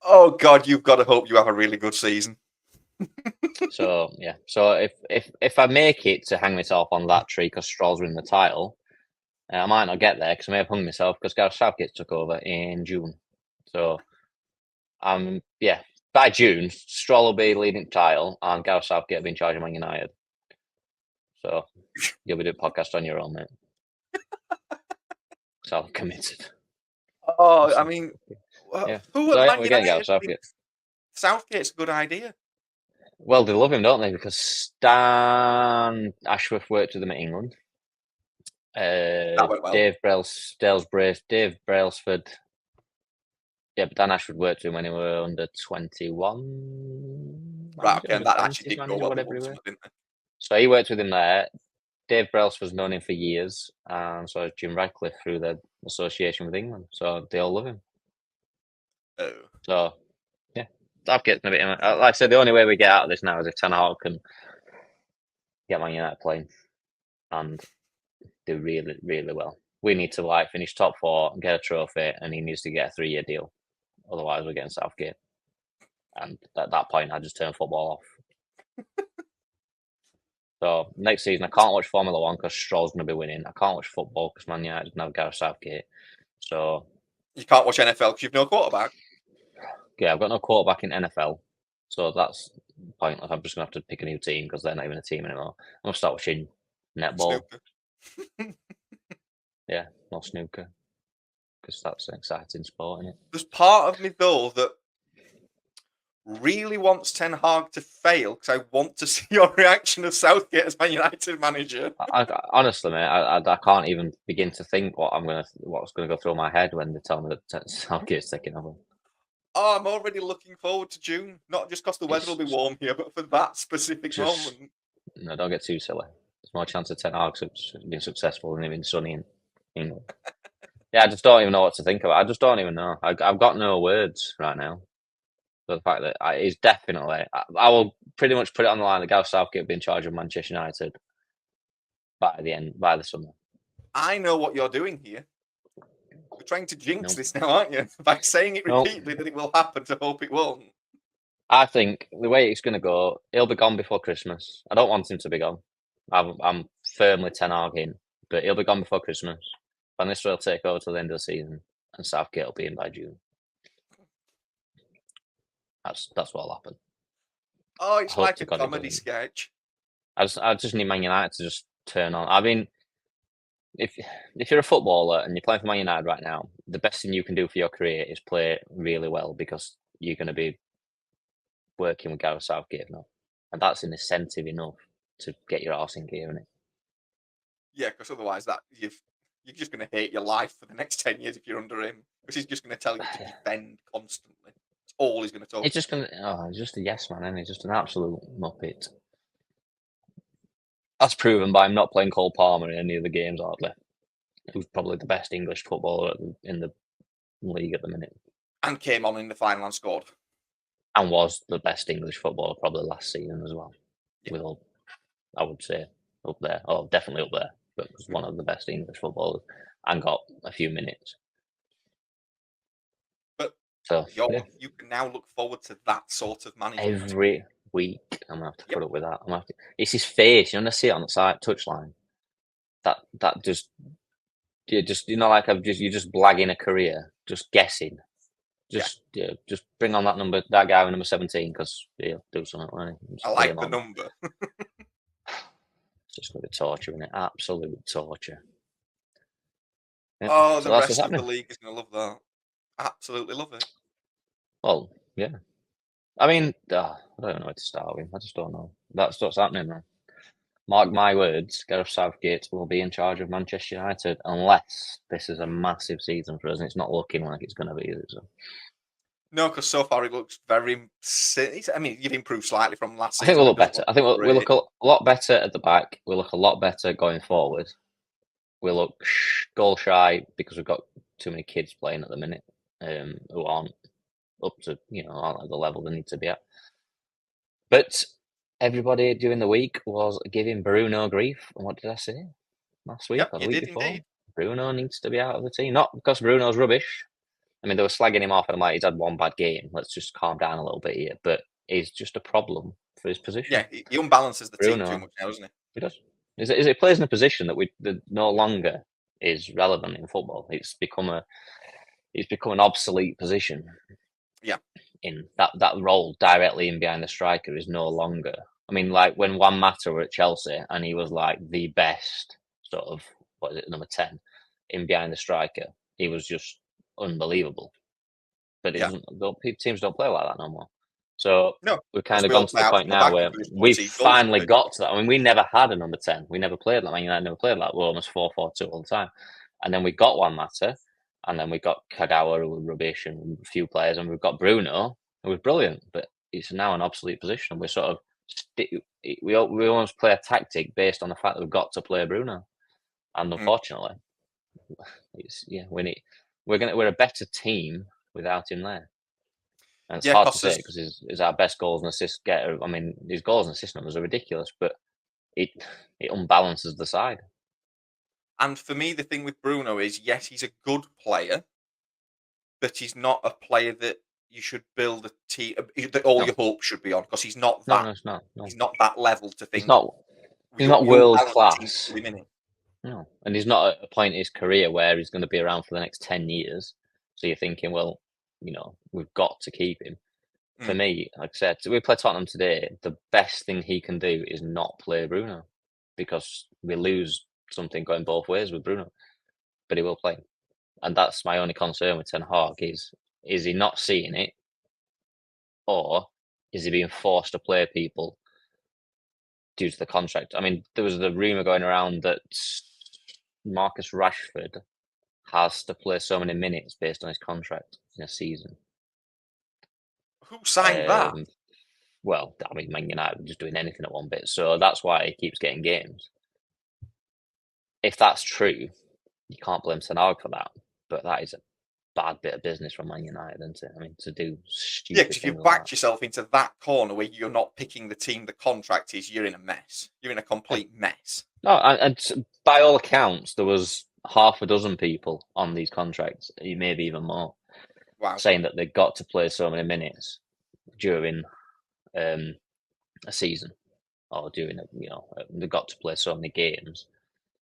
Oh God, you've got to hope you have a really good season. So yeah, so if I make it to hang myself on that tree because Stroll's winning the title, I might not get there because I may have hung myself because Gareth Southgate took over in June. So yeah, by June, Stroll will be leading the title and Gareth Southgate will be in charge of Man United. So you'll be doing a podcast on your own, mate. So I'm committed. Oh, I mean, Yeah. who So at yeah, Man we're getting Gareth United Southgate. thinks Southgate's a good idea? Well, they love him, don't they? Because Stan Ashworth worked with them at England. That went well. Dave Brailsford. Yeah, but Dan Ashford worked with him when he were under 21. Right, Manager, okay, and under that actually 20s did go manager, well. They whatever won he were. something, didn't they? So he worked with him there. Dave Brailsford's known him for years, and so has Jim Radcliffe through their association with England. So they all love him. Oh. So yeah, Southgate's a bit. Like I said, the only way we get out of this now is if Ten Hag can get Man United playing and do really, really well. We need to finish top four, get a trophy, and he needs to get a 3-year deal. Otherwise, we're getting Southgate. And at that point, I just turn football off. So next season, I can't watch Formula One because Stroll's going to be winning. I can't watch football because Man United doesn't have Gareth Southgate. So You can't watch NFL because you've no quarterback. yeah, I've got no quarterback in NFL. So that's pointless. I'm just going to have to pick a new team because they're not even a team anymore. I'm going to start watching netball. Snooker. Yeah, not snooker. Because that's an exciting sport, isn't it? There's part of me though that really wants Ten Hag to fail because I want to see your reaction of Southgate as Man United manager. Honestly, mate, I can't even begin to think what's going to go through my head when they tell me that Southgate's taking over. Oh, I'm already looking forward to June. Not just because the weather will be warm here, but for that specific moment. No, don't get too silly. There's more chance of Ten Hag being successful than him being sunny in England. Yeah, I just don't even know what to think about. I just don't even know. I've got no words right now. So the fact that he's definitely, I will pretty much put it on the line that Gareth Southgate will be in charge of Manchester United by the summer. I know what you're doing here. You're trying to jinx this now, aren't you? By saying it repeatedly that it will happen to hope it won't. I think the way it's going to go, he'll be gone before Christmas. I don't want him to be gone. I'm firmly Ten Hag in, but he'll be gone before Christmas. Van Nistelrooy will take over till the end of the season, and Southgate will be in by June. That's what'll happen. Oh, it's like a comedy sketch. I just need Man United to just turn on. I mean, if you're a footballer and you're playing for Man United right now, the best thing you can do for your career is play really well because you're going to be working with Gareth Southgate now, and that's an incentive enough to get your arse in gear, isn't it? Yeah, because otherwise that you're just going to hate your life for the next 10 years if you're under him, because he's just going to tell you to defend constantly. That's all he's going to talk It's about. just he's just a yes man, and he's just an absolute muppet. That's proven by him not playing Cole Palmer in any of the games, hardly. Who's probably the best English footballer in the league at the minute. And came on in the final and scored. And was the best English footballer probably last season as well. Yeah. With all, I would say, up there. Oh, definitely up there. But was one of the best English footballers and got a few minutes. But so you can now look forward to that sort of management. Every week, I'm going to have to put up with that. It's his face. You want to see it on the side touchline. That just... You're like you're just blagging a career, just guessing. Just bring on that guy with number 17, because he'll do something. Right? I like the number. It's just going to be torture, isn't it? Absolute torture. Yeah. Oh, the rest of the league is going to love that. Absolutely love it. Well, yeah. I mean, I don't know where to start with. I just don't know. That's what's happening, man. Mark my words, Gareth Southgate will be in charge of Manchester United unless this is a massive season for us, and it's not looking like it's going to be, is it? So. No, because so far it looks very... I mean, you've improved slightly from last season. I think we'll look better. I think we look a lot better at the back. We look a lot better going forward. We look goal shy because we've got too many kids playing at the minute who aren't up to, aren't at the level they need to be at. But everybody during the week was giving Bruno grief. And what did I say last week or the week before? Indeed. Bruno needs to be out of the team. Not because Bruno's rubbish. I mean, they were slagging him off, and I'm like, he's had one bad game. Let's just calm down a little bit here. But he's just a problem for his position. Yeah, he unbalances the team too much now, doesn't he? He does. He plays in a position that no longer is relevant in football. It's become an obsolete position. Yeah. In that role directly in behind the striker is no longer. I mean, like when Juan Mata were at Chelsea and he was like the best sort of, number 10 in behind the striker, he was just unbelievable. But teams don't play like that no more. So we've kind of gone to the point now where we've finally got to that. I mean, we never had a number 10. We never played like United never played like. We're almost 4-4-2 all the time. And then we got Juan Mata, and then we got Kagawa, who was rubbish, and a few players, and we've got Bruno, who was brilliant. But it's now an obsolete position. We're sort of we almost play a tactic based on the fact that we've got to play Bruno, and unfortunately, we're a better team without him there. And it's hard to say because he's our best goals and assist getter. I mean, his goals and assist numbers are ridiculous, but it unbalances the side. And for me, the thing with Bruno is, yes, he's a good player, but he's not a player that you should build a team that all your hopes should be on, because he's not that. No. He's not that level to think. He's not world class. No, and he's not at a point in his career where he's going to be around for the next 10 years. So you're thinking, well, we've got to keep him. For me, like I said, we play Tottenham today. The best thing he can do is not play Bruno, because we lose something going both ways with Bruno. But he will play, and that's my only concern with Ten Hag is he not seeing it, or is he being forced to play people due to the contract? I mean, there was the rumour going around that Marcus Rashford has to play so many minutes based on his contract in a season. Who signed that? Well, I mean, Man United were just doing anything at one bit, so that's why he keeps getting games. If that's true, you can't blame Ten Hag for that, but that is a bad bit of business from Man United, isn't it? I mean, to do stupid because if you backed yourself into that corner where you're not picking the team the contract is, you're in a mess. You're in a complete mess. No, and by all accounts, there was half a dozen people on these contracts, maybe even more, saying that they got to play so many minutes during a season, or during they got to play so many games.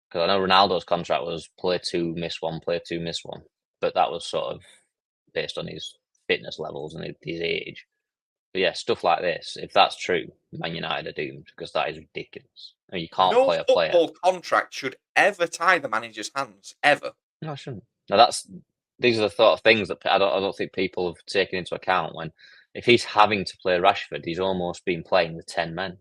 Because I know Ronaldo's contract was play 2, miss 1, play 2, miss 1, but that was sort of based on his fitness levels and his age. But yeah, stuff like this, if that's true, Man United are doomed, because that is ridiculous. I mean, you can't play a player. No football contract should ever tie the manager's hands, ever. No, it shouldn't. Now these are the sort of things that I don't think people have taken into account. When if he's having to play Rashford, he's almost been playing with 10 men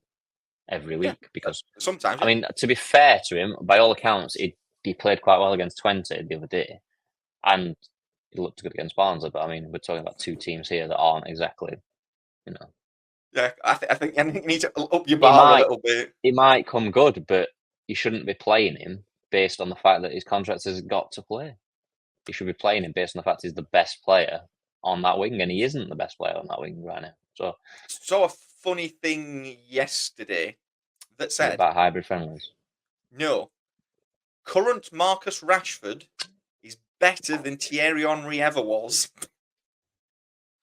every week, because sometimes. I mean, to be fair to him, by all accounts, he played quite well against 20 the other day, and he looked good against Barnsley. But I mean, we're talking about two teams here that aren't exactly, you know. Yeah, I think you need to up your bar a little bit. He might come good, but you shouldn't be playing him based on the fact that his contract has got to play. You should be playing him based on the fact he's the best player on that wing, and he isn't the best player on that wing right now. So, saw a funny thing yesterday that said about hybrid friendlies. no, current Marcus Rashford is better than Thierry Henry ever was.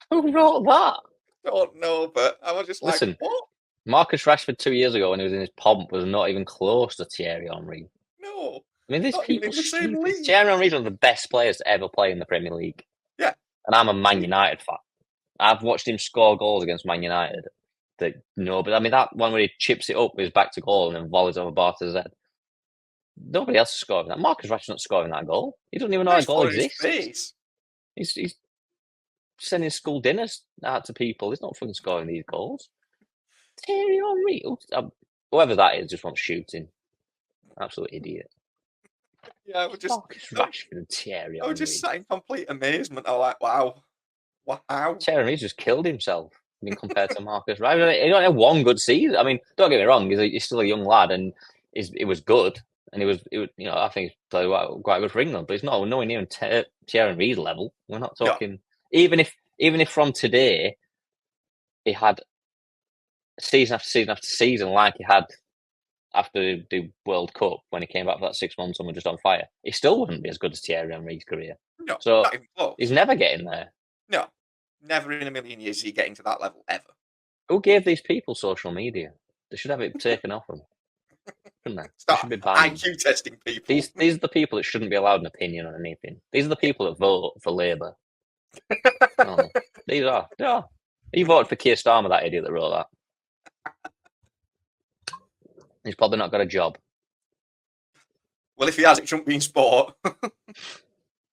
Who wrote that? Don't know, but I was just Listen, like, what? Marcus Rashford 2 years ago when he was in his pomp was not even close to Thierry Henry. No. I mean, these Not people even in the same stupid. league. Thierry Henry's one of the best players to ever play in the Premier League. Yeah. And I'm a Man United fan. I've watched him score goals against Man United. But I mean, that one where he chips it up with his back to goal and then volleys over Barta's head. Nobody else is scoring that. Marcus Rashford's not scoring that goal. He doesn't even know that goal exists. He's sending school dinners out to people. He's not fucking scoring these goals. Thierry Henry, whoever that is, just wants shooting. Absolute idiot. Yeah, I was just Marcus Rashford and Thierry Henry. I was just sat in complete amazement. I was like, wow. Thierry Henry's just killed himself. I mean, compared to Marcus Rashford, he don't have one good season. I mean, don't get me wrong, he's still a young lad, and it was good, and it was, I think he's played quite good for England, but he's not nowhere near Thierry Henry's level. We're not talking even if from today he had season after season after season like he had after the World Cup when he came back for that 6 months and was just on fire, he still wouldn't be as good as Thierry Henry's career. No, so not even close. He's never getting there. No, never in a million years is he getting to that level ever. Who gave these people social media? They should have it taken off them, shouldn't they? They should be banned. IQ testing people. These are the people that shouldn't be allowed an opinion on anything. These are the people that vote for Labour. These are. Yeah. He voted for Keir Starmer, that idiot that wrote that. He's probably not got a job. Well, if he has, it shouldn't be in sport.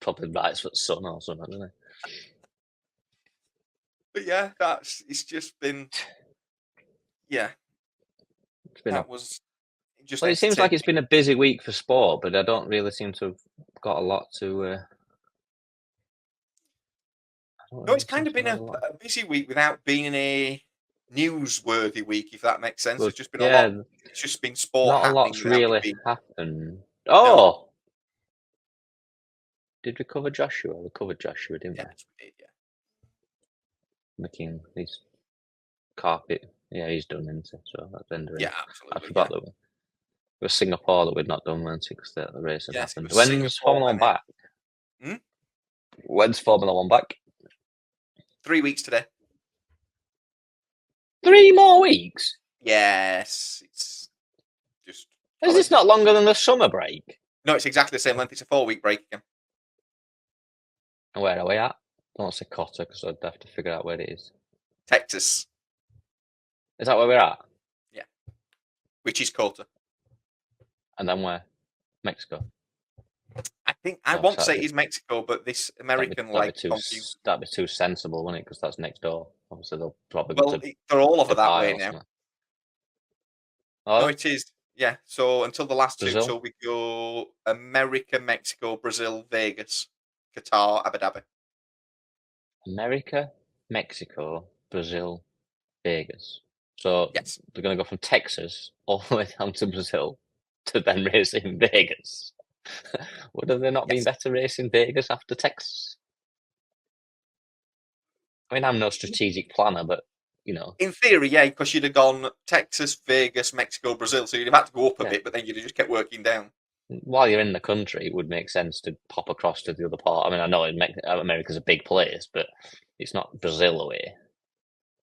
Probably writes for the Sun or something, doesn't he? But yeah, it's just been. Yeah. Well, it seems like it's been a busy week for sport, but I don't really seem to have got a lot to. No, it's kind of been a busy week without being a newsworthy week, if that makes sense. It's just been a lot. It's just been sport. Not happening a lot's really happened. Oh, no. Did we cover Joshua? We covered Joshua, didn't we? Yes, we did. Yeah. Making his carpet. Yeah, he's done, isn't he? So that's the end of it. Yeah, absolutely. I forgot that it was Singapore that we'd not done, weren't it? Because the race had happened. When's Formula 1 back? When's Formula 1 back? 3 weeks today. 3 more weeks? Yes. It's just. Is this not longer than the summer break? No, it's exactly the same length. It's a 4-week break again. And where are we at? I don't say Cotter because I'd have to figure out where it is. Texas. Is that where we're at? Yeah. Which is Cotter. And then where? Mexico. I think I won't say it's Mexico, but this American that'd be too sensible, wouldn't it? Because that's next door. Obviously, they'll probably. Well, they're all over that way now. Oh, no, it is. Yeah. So until the last Brazil? 2, so we go America, Mexico, Brazil, Vegas, Qatar, Abu Dhabi. America, Mexico, Brazil, Vegas. So yes, they're going to go from Texas all the way down to Brazil to then race in Vegas. Would have there not been better race in Vegas after Texas? I mean, I'm no strategic planner, but in theory, yeah, because you'd have gone Texas, Vegas, Mexico, Brazil, so you'd have had to go up a bit, but then you'd have just kept working down. While you're in the country, it would make sense to pop across to the other part. I mean, I know America's a big place, but it's not Brazil away.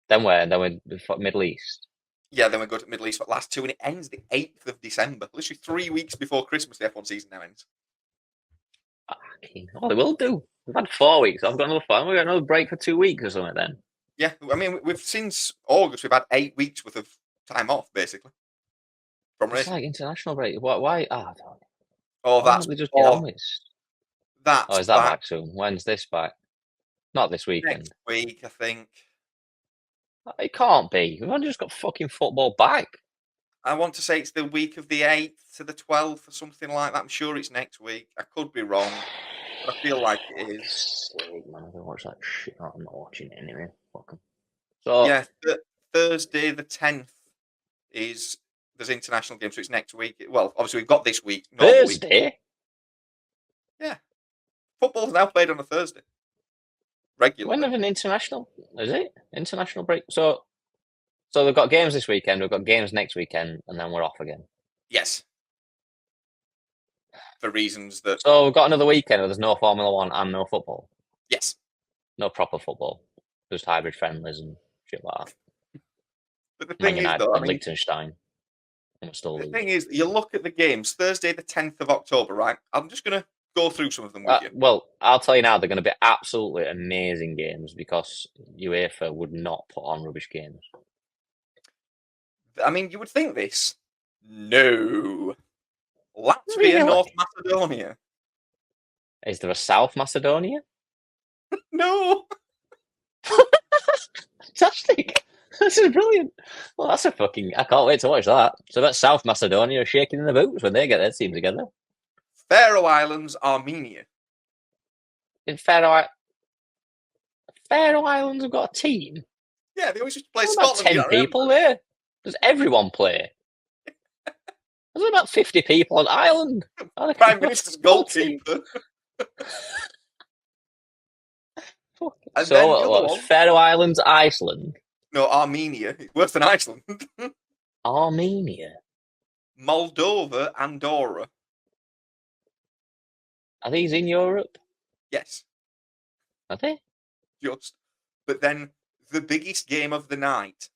Then where? Then we're Middle East. Yeah, then we go to Middle East for the last 2, and it ends the 8th of December. Literally 3 weeks before Christmas, the F1 season now ends. Oh, they will do. We've had 4 weeks. I've got another fun. We've got another break for 2 weeks or something then. Yeah, I mean, since August, we've had 8 weeks worth of time off, basically. From racing. It's like international break. Why? That's we just get on with. That's is that back soon? When's this back? Not this weekend. Next week, I think. It can't be. We've only just got fucking football back. I want to say it's the week of the 8th to the 12th or something like that. I'm sure it's next week. I could be wrong, but I feel like it is. Sake, man, I don't watch that shit. I'm not watching it anyway. Fuck 'em. So Yeah, Thursday the 10th there's international games, so it's next week. Well, obviously we've got this week, normal week. Thursday. Yeah, football's now played on a Thursday When regularly. of an international is it? International break. So they've got games this weekend. We've got games next weekend, and then we're off again. Yes, for reasons that So we've got another weekend where there's no Formula One and no football. yes. No proper football. Just hybrid friendlies and shit like that. But the Man thing is, United though, I and mean, Liechtenstein. And we're still the losing. thing is, you look at the games Thursday the 10th of October, right? I'm just gonna go through some of them with you. Well, I'll tell you now, they're going to be absolutely amazing games because UEFA would not put on rubbish games. I mean, you would think this. No. Latvia, Really? North Macedonia. Is there a South Macedonia? No. Fantastic. This is brilliant. Well, that's a fucking... I can't wait to watch that. So that's South Macedonia are shaking in the boots when they get their team together. Faroe Islands, Armenia. In Faroe Islands have got a team. Yeah, they always used to play There's about Scotland. 10 people there. Does everyone play? There's about 50 people on Ireland. Prime Minister's goalkeeper. And So then what the other one, Faroe Islands, Iceland, no, Armenia. It's worse than Iceland. Armenia. Moldova, Andorra. Are these in Europe? Yes, Are they? just. But then the biggest game of the night: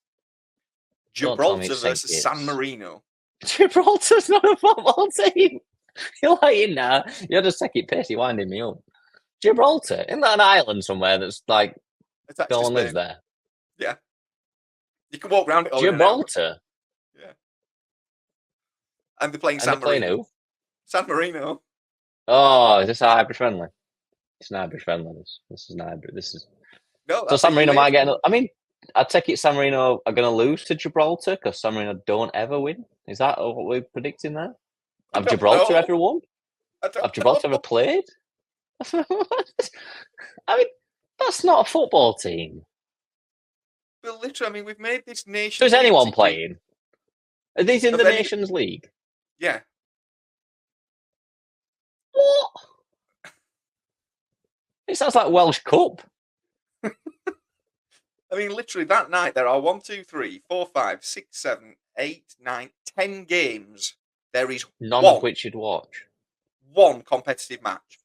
Don't tell me Gibraltar it's St. versus Kitts. San Marino. Gibraltar's not a football team. You're lying now. You're just taking piss. You're winding me up. Gibraltar, isn't that an island somewhere that's like It's actually no one lives Spain. there? Yeah, you can walk around it all in an hour. Gibraltar. Yeah, and they're playing And San they're playing Marino. who? San Marino. Oh, is this a hybrid friendly? It's an hybrid friendly. This is an hybrid. This is No, so that's San a Marino UEFA. might get. I mean, I take it San Marino are going to lose to Gibraltar because San Marino don't ever win. Is that what we're predicting there? I Have don't Gibraltar know. ever won? I don't Have Gibraltar know. ever played? I mean, that's not a football team. But literally, I mean, we've made this nation. So is anyone playing? Are these in Of the any- Nations League? Yeah. What? It sounds like Welsh Cup. I mean, literally, that night there are 1, 2, 3, 4, 5, 6, 7, 8, 9, 10 games. There is None one, of which you'd watch. one competitive match.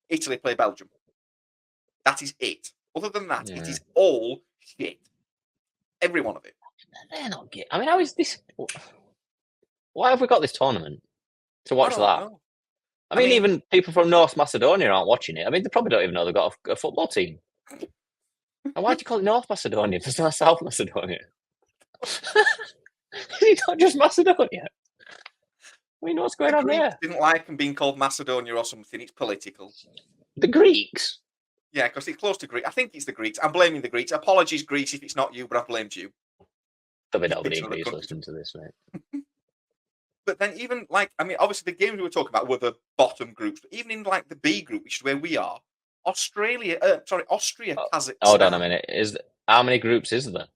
Italy play Belgium. That is it. Other than that, it Yeah. is all shit. Every one of it. They're not getting. I mean, how is this? Why have we got this tournament to watch I don't that? know. I mean, even people from North Macedonia aren't watching it. I mean, they probably don't even know they've got a football team. And why do you call it North Macedonia if it's not South Macedonia? Is it not just Macedonia? I mean, what's going The on Greeks there? didn't like them being called Macedonia or something. It's political. The Greeks? Yeah, because it's close to Greek. I think it's the Greeks. I'm blaming the Greeks. Apologies, Greece, if it's not you, but I've blamed you. There'll be You nobody bitch in on the Greece country. listening to this, mate. But then even like, I mean, obviously the games we were talking about were the bottom groups, but even in like the B group, which is where we are, Austria, Kazakhstan. Hold on a minute. How many groups is there?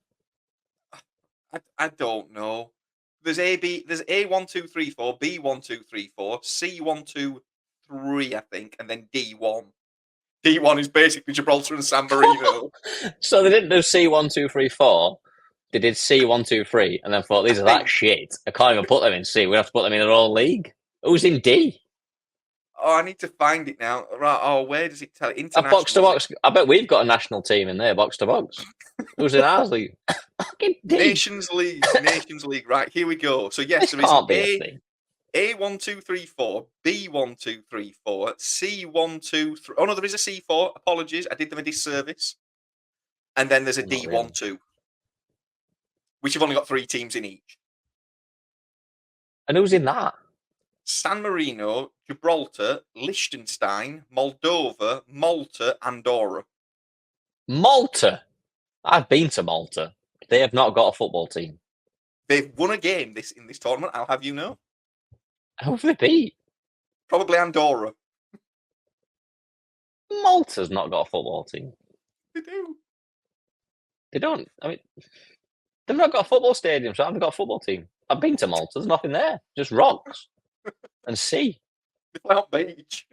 I don't know. There's A 1 2 3 4, B 1 2 3 4, C 1 2 3, I think, and then D 1. D 1 is basically Gibraltar and San Marino. So they didn't do C1, 2, 3, 4. They did C1, 2, 3, and then thought these are that shit. I can't even put them in C. We have to put them in their own league. Who's in D? Oh, I need to find it now. Right. Oh, where does it tell? A International. box to box. I bet we've got a national team in there, box to box. Who's in ours league? Fucking D. Nations League. Nations League. Right, here we go. So yes, This there is can't be a thing. A 1 2 3 4, B 1 2 3 4, C 1 2 3. Oh no, there is a C4. Apologies, I did them a disservice. And then there's a Not D 1 really. 2, which have only got 3 teams in each. And who's in that? San Marino, Gibraltar, Liechtenstein, Moldova, Malta, Andorra. Malta. I've been to Malta. They have not got a football team. They've won a game in this tournament, I'll have you know. Who have they beat? Probably Andorra. Malta's not got a football team. They do. They don't. I mean, they've not got a football stadium, so they've got a football team. I've been to Malta. There's nothing there. Just rocks and sea. They play on beach.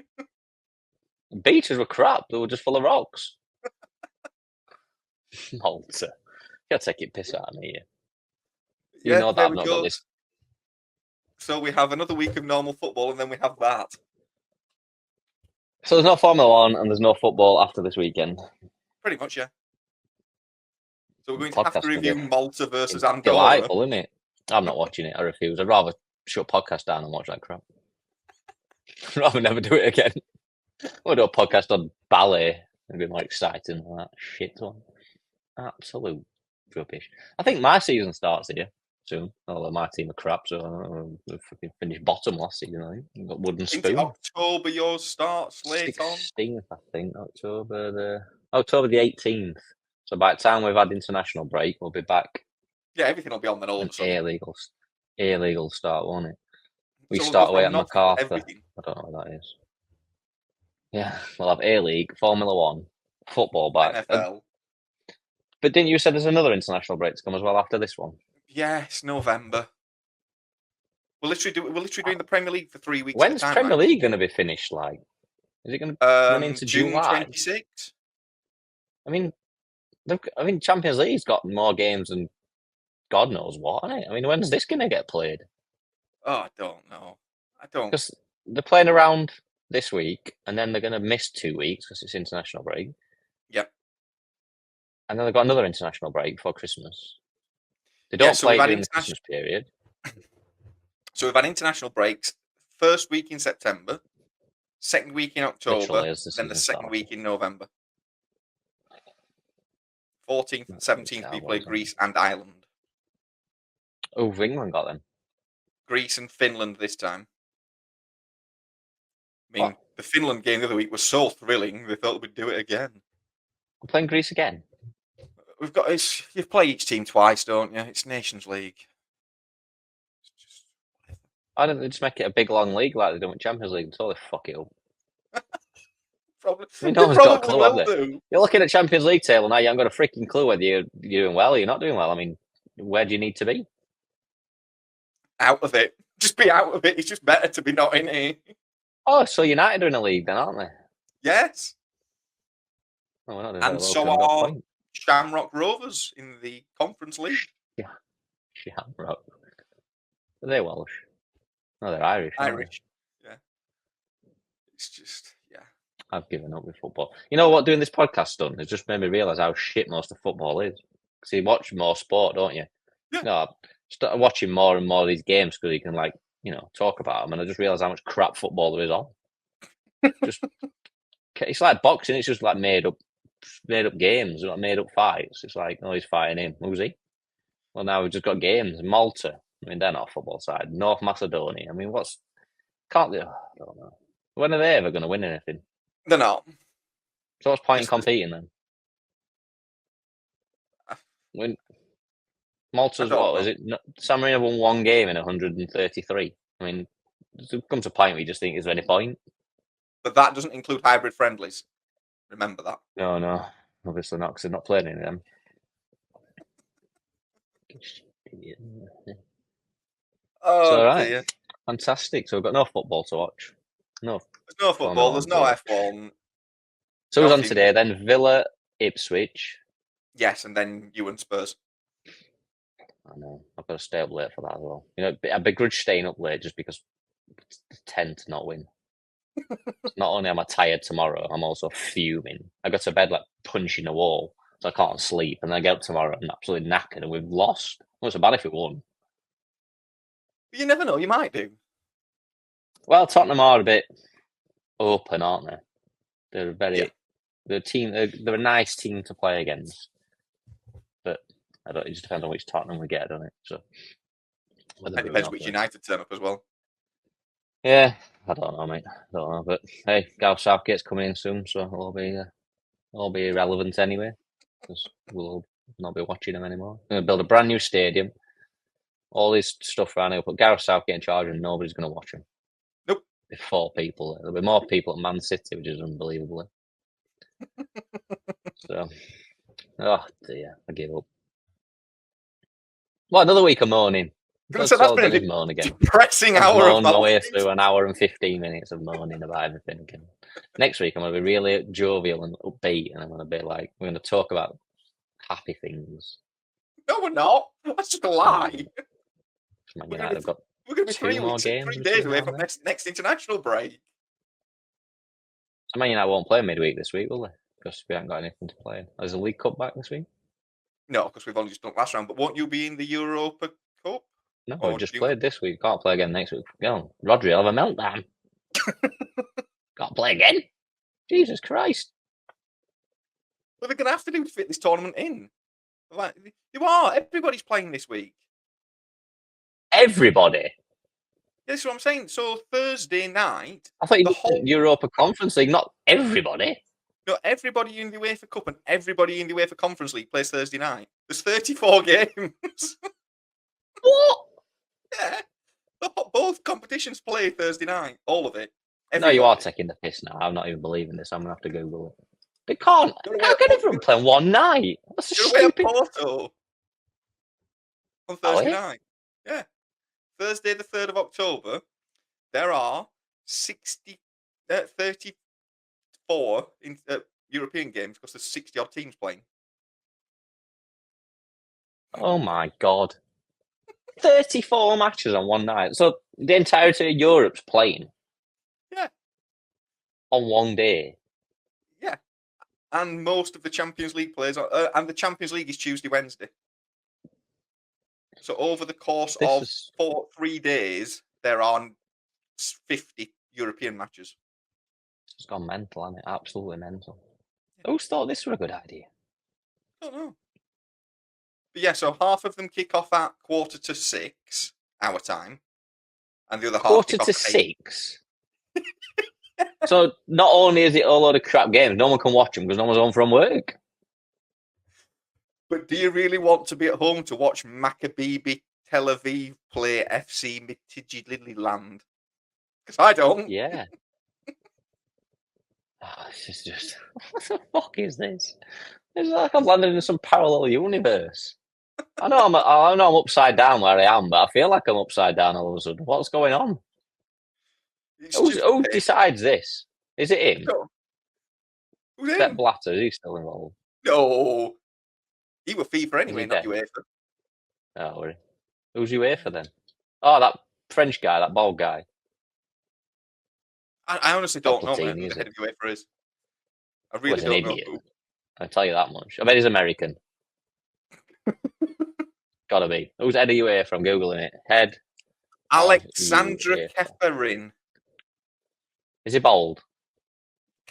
Beaches were crap. They were just full of rocks. Malta. You're taking piss out of me here. You know that I've not got this. So we have another week of normal football, and then we have that. So there's no Formula 1 and there's no football after this weekend. Pretty much, yeah. So we're going to have to review Malta versus Andorra. Delightful, isn't it? I'm not watching it. I refuse. I'd rather shut podcast down and watch that crap. I'd rather never do it again. We'll do a podcast on ballet. It'd be more exciting than that shit one. Absolute rubbish. I think my season starts here soon. Although my team are crap, so we fucking finished bottom last season. I think we've got wooden spoon. October yours starts late 16th, I think. October the 18th. So by the time we've had international break, we'll be back. Yeah, everything will be on then all of a sudden. A-legal start, won't it? We start away at MacArthur. I don't know what that is. Yeah, we'll have A-League, Formula 1, football back. NFL. But didn't you say there's another international break to come as well after this one? Yes, November. We're literally doing the Premier League for 3 weeks. When's Premier League going to be finished? Like, is it going to run into June July? 26th? I mean, Champions League's got more games than God knows what, isn't it? I mean, when's this going to get played? Oh, I don't know. Because they're playing around this week, and then they're going to miss 2 weeks because it's international break. Yep. And then they've got another international break before Christmas. They don't play during the Christmas period. So we've had international breaks. First week in September, second week in October, then the second week in November. 14th and 17th, we play Greece and Ireland. Oh, England got them. Greece and Finland this time. I mean, the Finland game the other week was so thrilling, they thought we'd do it again. We're playing Greece again? You play each team twice, don't you? It's Nations League. I don't just make it a big long league like they do with Champions League until they fuck it up. Probably. I mean, no one's got a clue, have they? You're looking at Champions League table now, you haven't got a freaking clue whether you're doing well or you're not doing well. I mean, where do you need to be? Out of it. Just be out of it. It's just better to be not in it. Oh, so United are in a league then, aren't they? Yes. Oh, we're not doing and so are Shamrock Rovers in the Conference League. Yeah, Shamrock. Are they Welsh? No, they're Irish. Irish. Yeah. It's just, yeah. I've given up with football. You know what doing this podcast done? It's just made me realise how shit most of football is. Because you watch more sport, don't you? Yeah. No, I started watching more and more of these games because you can, like, you know, talk about them. And I just realised how much crap football there is on. Just, it's like boxing. It's just like made up games, like made up fights. It's like, oh, he's fighting him. Who's he? Well, now we've just got games. Malta. I mean, they're not a football side. North Macedonia. I mean, can't they? I don't know. When are they ever going to win anything? They're not. So what's point in competing then? When Malta's what? Is it? San Marino won one game in 133. I mean, there comes a point where you just think, is there any point? But that doesn't include hybrid friendlies. Remember that. No. Obviously not, because they're not playing any of them. Oh, so, right. dear. Fantastic. So we've got no football to watch. No. There's no football. There's no F1. So who's on today then? Villa, Ipswich. Yes, and then you and Spurs. I know. I've got to stay up late for that as well. You know, I begrudge staying up late just because I tend to not win. Not only am I tired tomorrow, I'm also fuming. I go to bed like punching a wall, so I can't sleep. And then I get up tomorrow and absolutely knackered, and we've lost. Well, it's so bad if we won. You never know. You might do. Well, Tottenham are a bit open, aren't they? They're very. They're a nice team to play against, but it just depends on which Tottenham we get, doesn't it? So it depends which United turn up as well. Yeah, I don't know, mate. I don't know, but hey, Gareth Southgate's coming in soon, so it'll be irrelevant anyway because we'll not be watching them anymore. We're going to build a brand new stadium. All this stuff around here, put Gareth Southgate in charge and nobody's going to watch him. Nope. There's 4 people. There'll be more people at Man City, which is unbelievable. So, oh dear, I give up. Well, another week of moaning. So that's been a moan again. depressing I've hour of moaned my moaning. way through an hour and 15 minutes of moaning about everything again. Next week, I'm going to be really jovial and upbeat, and I'm going to be like, we're going to talk about happy things. No, we're not. That's just a lie. Man United have got we're going to be 2 more games. 3 days away from next international break. So Man United won't play midweek this week, will they? Because we haven't got anything to play. Is the League Cup back this week? No, because we've only just done last round. But won't you be in the Europa Cup? No, we've just played this week. Can't play again next week. Go on. Rodri will have a meltdown. Can't play again. Jesus Christ. What are they going to have to do to fit this tournament in? Like, you are. Everybody's playing this week. Everybody? That's what I'm saying. So Thursday night... I thought you did Europa Conference League, not everybody. No, everybody in the UEFA Cup and everybody in the UEFA Conference League plays Thursday night. There's 34 games. What? Yeah. Both competitions play Thursday night. All of it. No, you are taking the piss now. I'm not even believing this. I'm going to have to Google it. They can't. How can everyone play on one night? That's a stupid... Porto on Thursday night. Yeah. Thursday, the 3rd of October, there are 34 in European games because there's 60-odd teams playing. Oh, my God. 34 matches on one night. So the entirety of Europe's playing? Yeah. On one day? Yeah. And most of the Champions League players are... and the Champions League is Tuesday, Wednesday. So over the course of 3 days, there are 50 European matches. It's gone mental, hasn't it? Absolutely mental. Who thought this was a good idea? I don't know. But yeah, so half of them kick off at 6:45 our time, and the other half 6:45? So not only is it a load of crap games, no one can watch them because no one's home from work. But do you really want to be at home to watch Maccabi Tel Aviv play FC Midtjylland? Because I don't. Yeah. This is just... What the fuck is this? It's like I've landed in some parallel universe. I know I'm upside down where I am, but I feel like I'm upside down all of a sudden. What's going on? Who decides this? Is it him? No. Who's Sepp him? Blatter, is he still involved? No. He was FIFA anyway, not UEFA. Oh, really? Who's UEFA then? Oh, that French guy, that bald guy. I honestly don't know who the head of UEFA is. I really don't know who. I'll tell you that much. I bet he's American. Gotta be. Who's head of UEFA? I'm Googling it. Head. Alexandra Keferin. Is he bald?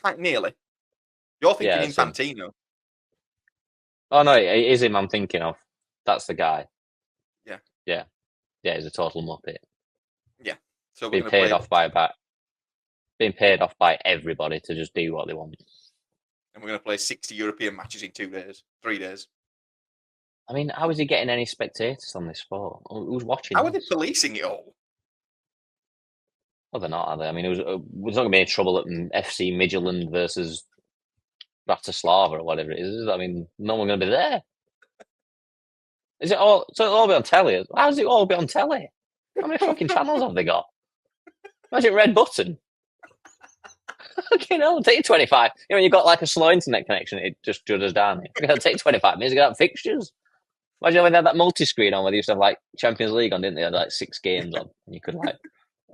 Quite nearly. You're thinking Infantino. Oh, no, it is him I'm thinking of. That's the guy. Yeah. Yeah. Yeah, he's a total muppet. Yeah. So being paid off by everybody to just do what they want. And we're going to play 60 European matches in 3 days. I mean, how is he getting any spectators on this sport? Who's watching? How are they policing it all? Well, they're not, are they? I mean, there's not going to be any trouble at FC Midtjylland versus Bratislava or whatever it is. I mean, no one's going to be there. Is it all? So it'll all be on telly. How does it all be on telly? How many fucking channels have they got? Imagine Red Button. Okay, no, it'll take you 25. You know, when you've got like a slow internet connection, it just judders down. It'll take 25 minutes to get out fixtures. Imagine when they had that multi-screen on where they used to have like Champions League on, didn't they? They had like 6 games on. And you could like,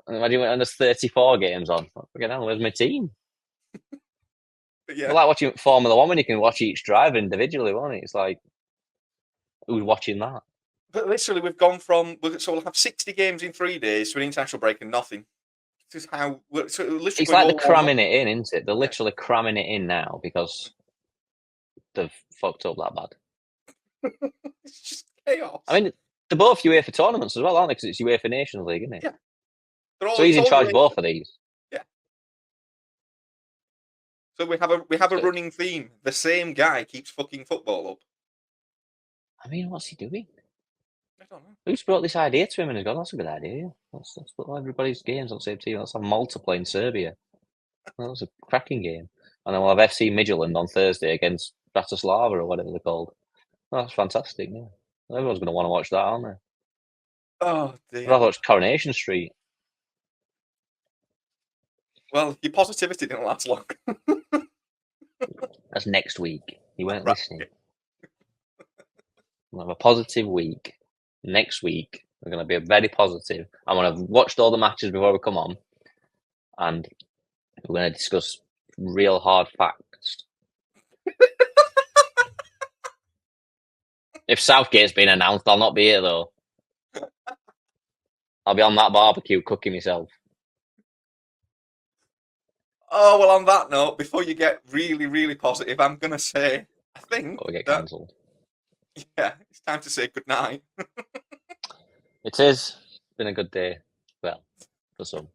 imagine when there's 34 games on. Fucking hell, where's my team? Yeah. It's like watching Formula 1 when you can watch each driver individually, won't it? It's like, who's watching that? But literally, we've gone from, so we'll have 60 games in 3 days to an international break and nothing. This is how, so literally it's like they're cramming it in, isn't it? They're literally cramming it in now because they've fucked up that bad. It's just chaos. I mean, they're both UEFA tournaments as well, aren't they? Because it's UEFA Nations League, isn't it? Yeah. So he's in charge of both of these. Yeah. So we have a running theme. The same guy keeps fucking football up. I mean, what's he doing? I don't know. Who's brought this idea to him and he's gone, that's a good idea. Let's put everybody's games on the same team. Let's have Malta playing Serbia. That was a cracking game. And then we'll have FC Midtjylland on Thursday against Bratislava or whatever they're called. That's fantastic, yeah. Everyone's going to want to watch that, aren't they? Oh I'd dear. rather watch Coronation Street. Well, your positivity didn't last long. That's next week. You weren't Right. listening. We'll have a positive week. Next week, we're going to be very positive. I'm going to have watched all the matches before we come on. And we're going to discuss real hard facts. If Southgate's been announced, I'll not be here, though. I'll be on that barbecue cooking myself. Oh, well, on that note, before you get really, really positive, I'm going to say, I think Or we get that, cancelled. yeah, it's time to say goodnight. It is. It's been a good day. Well, for some.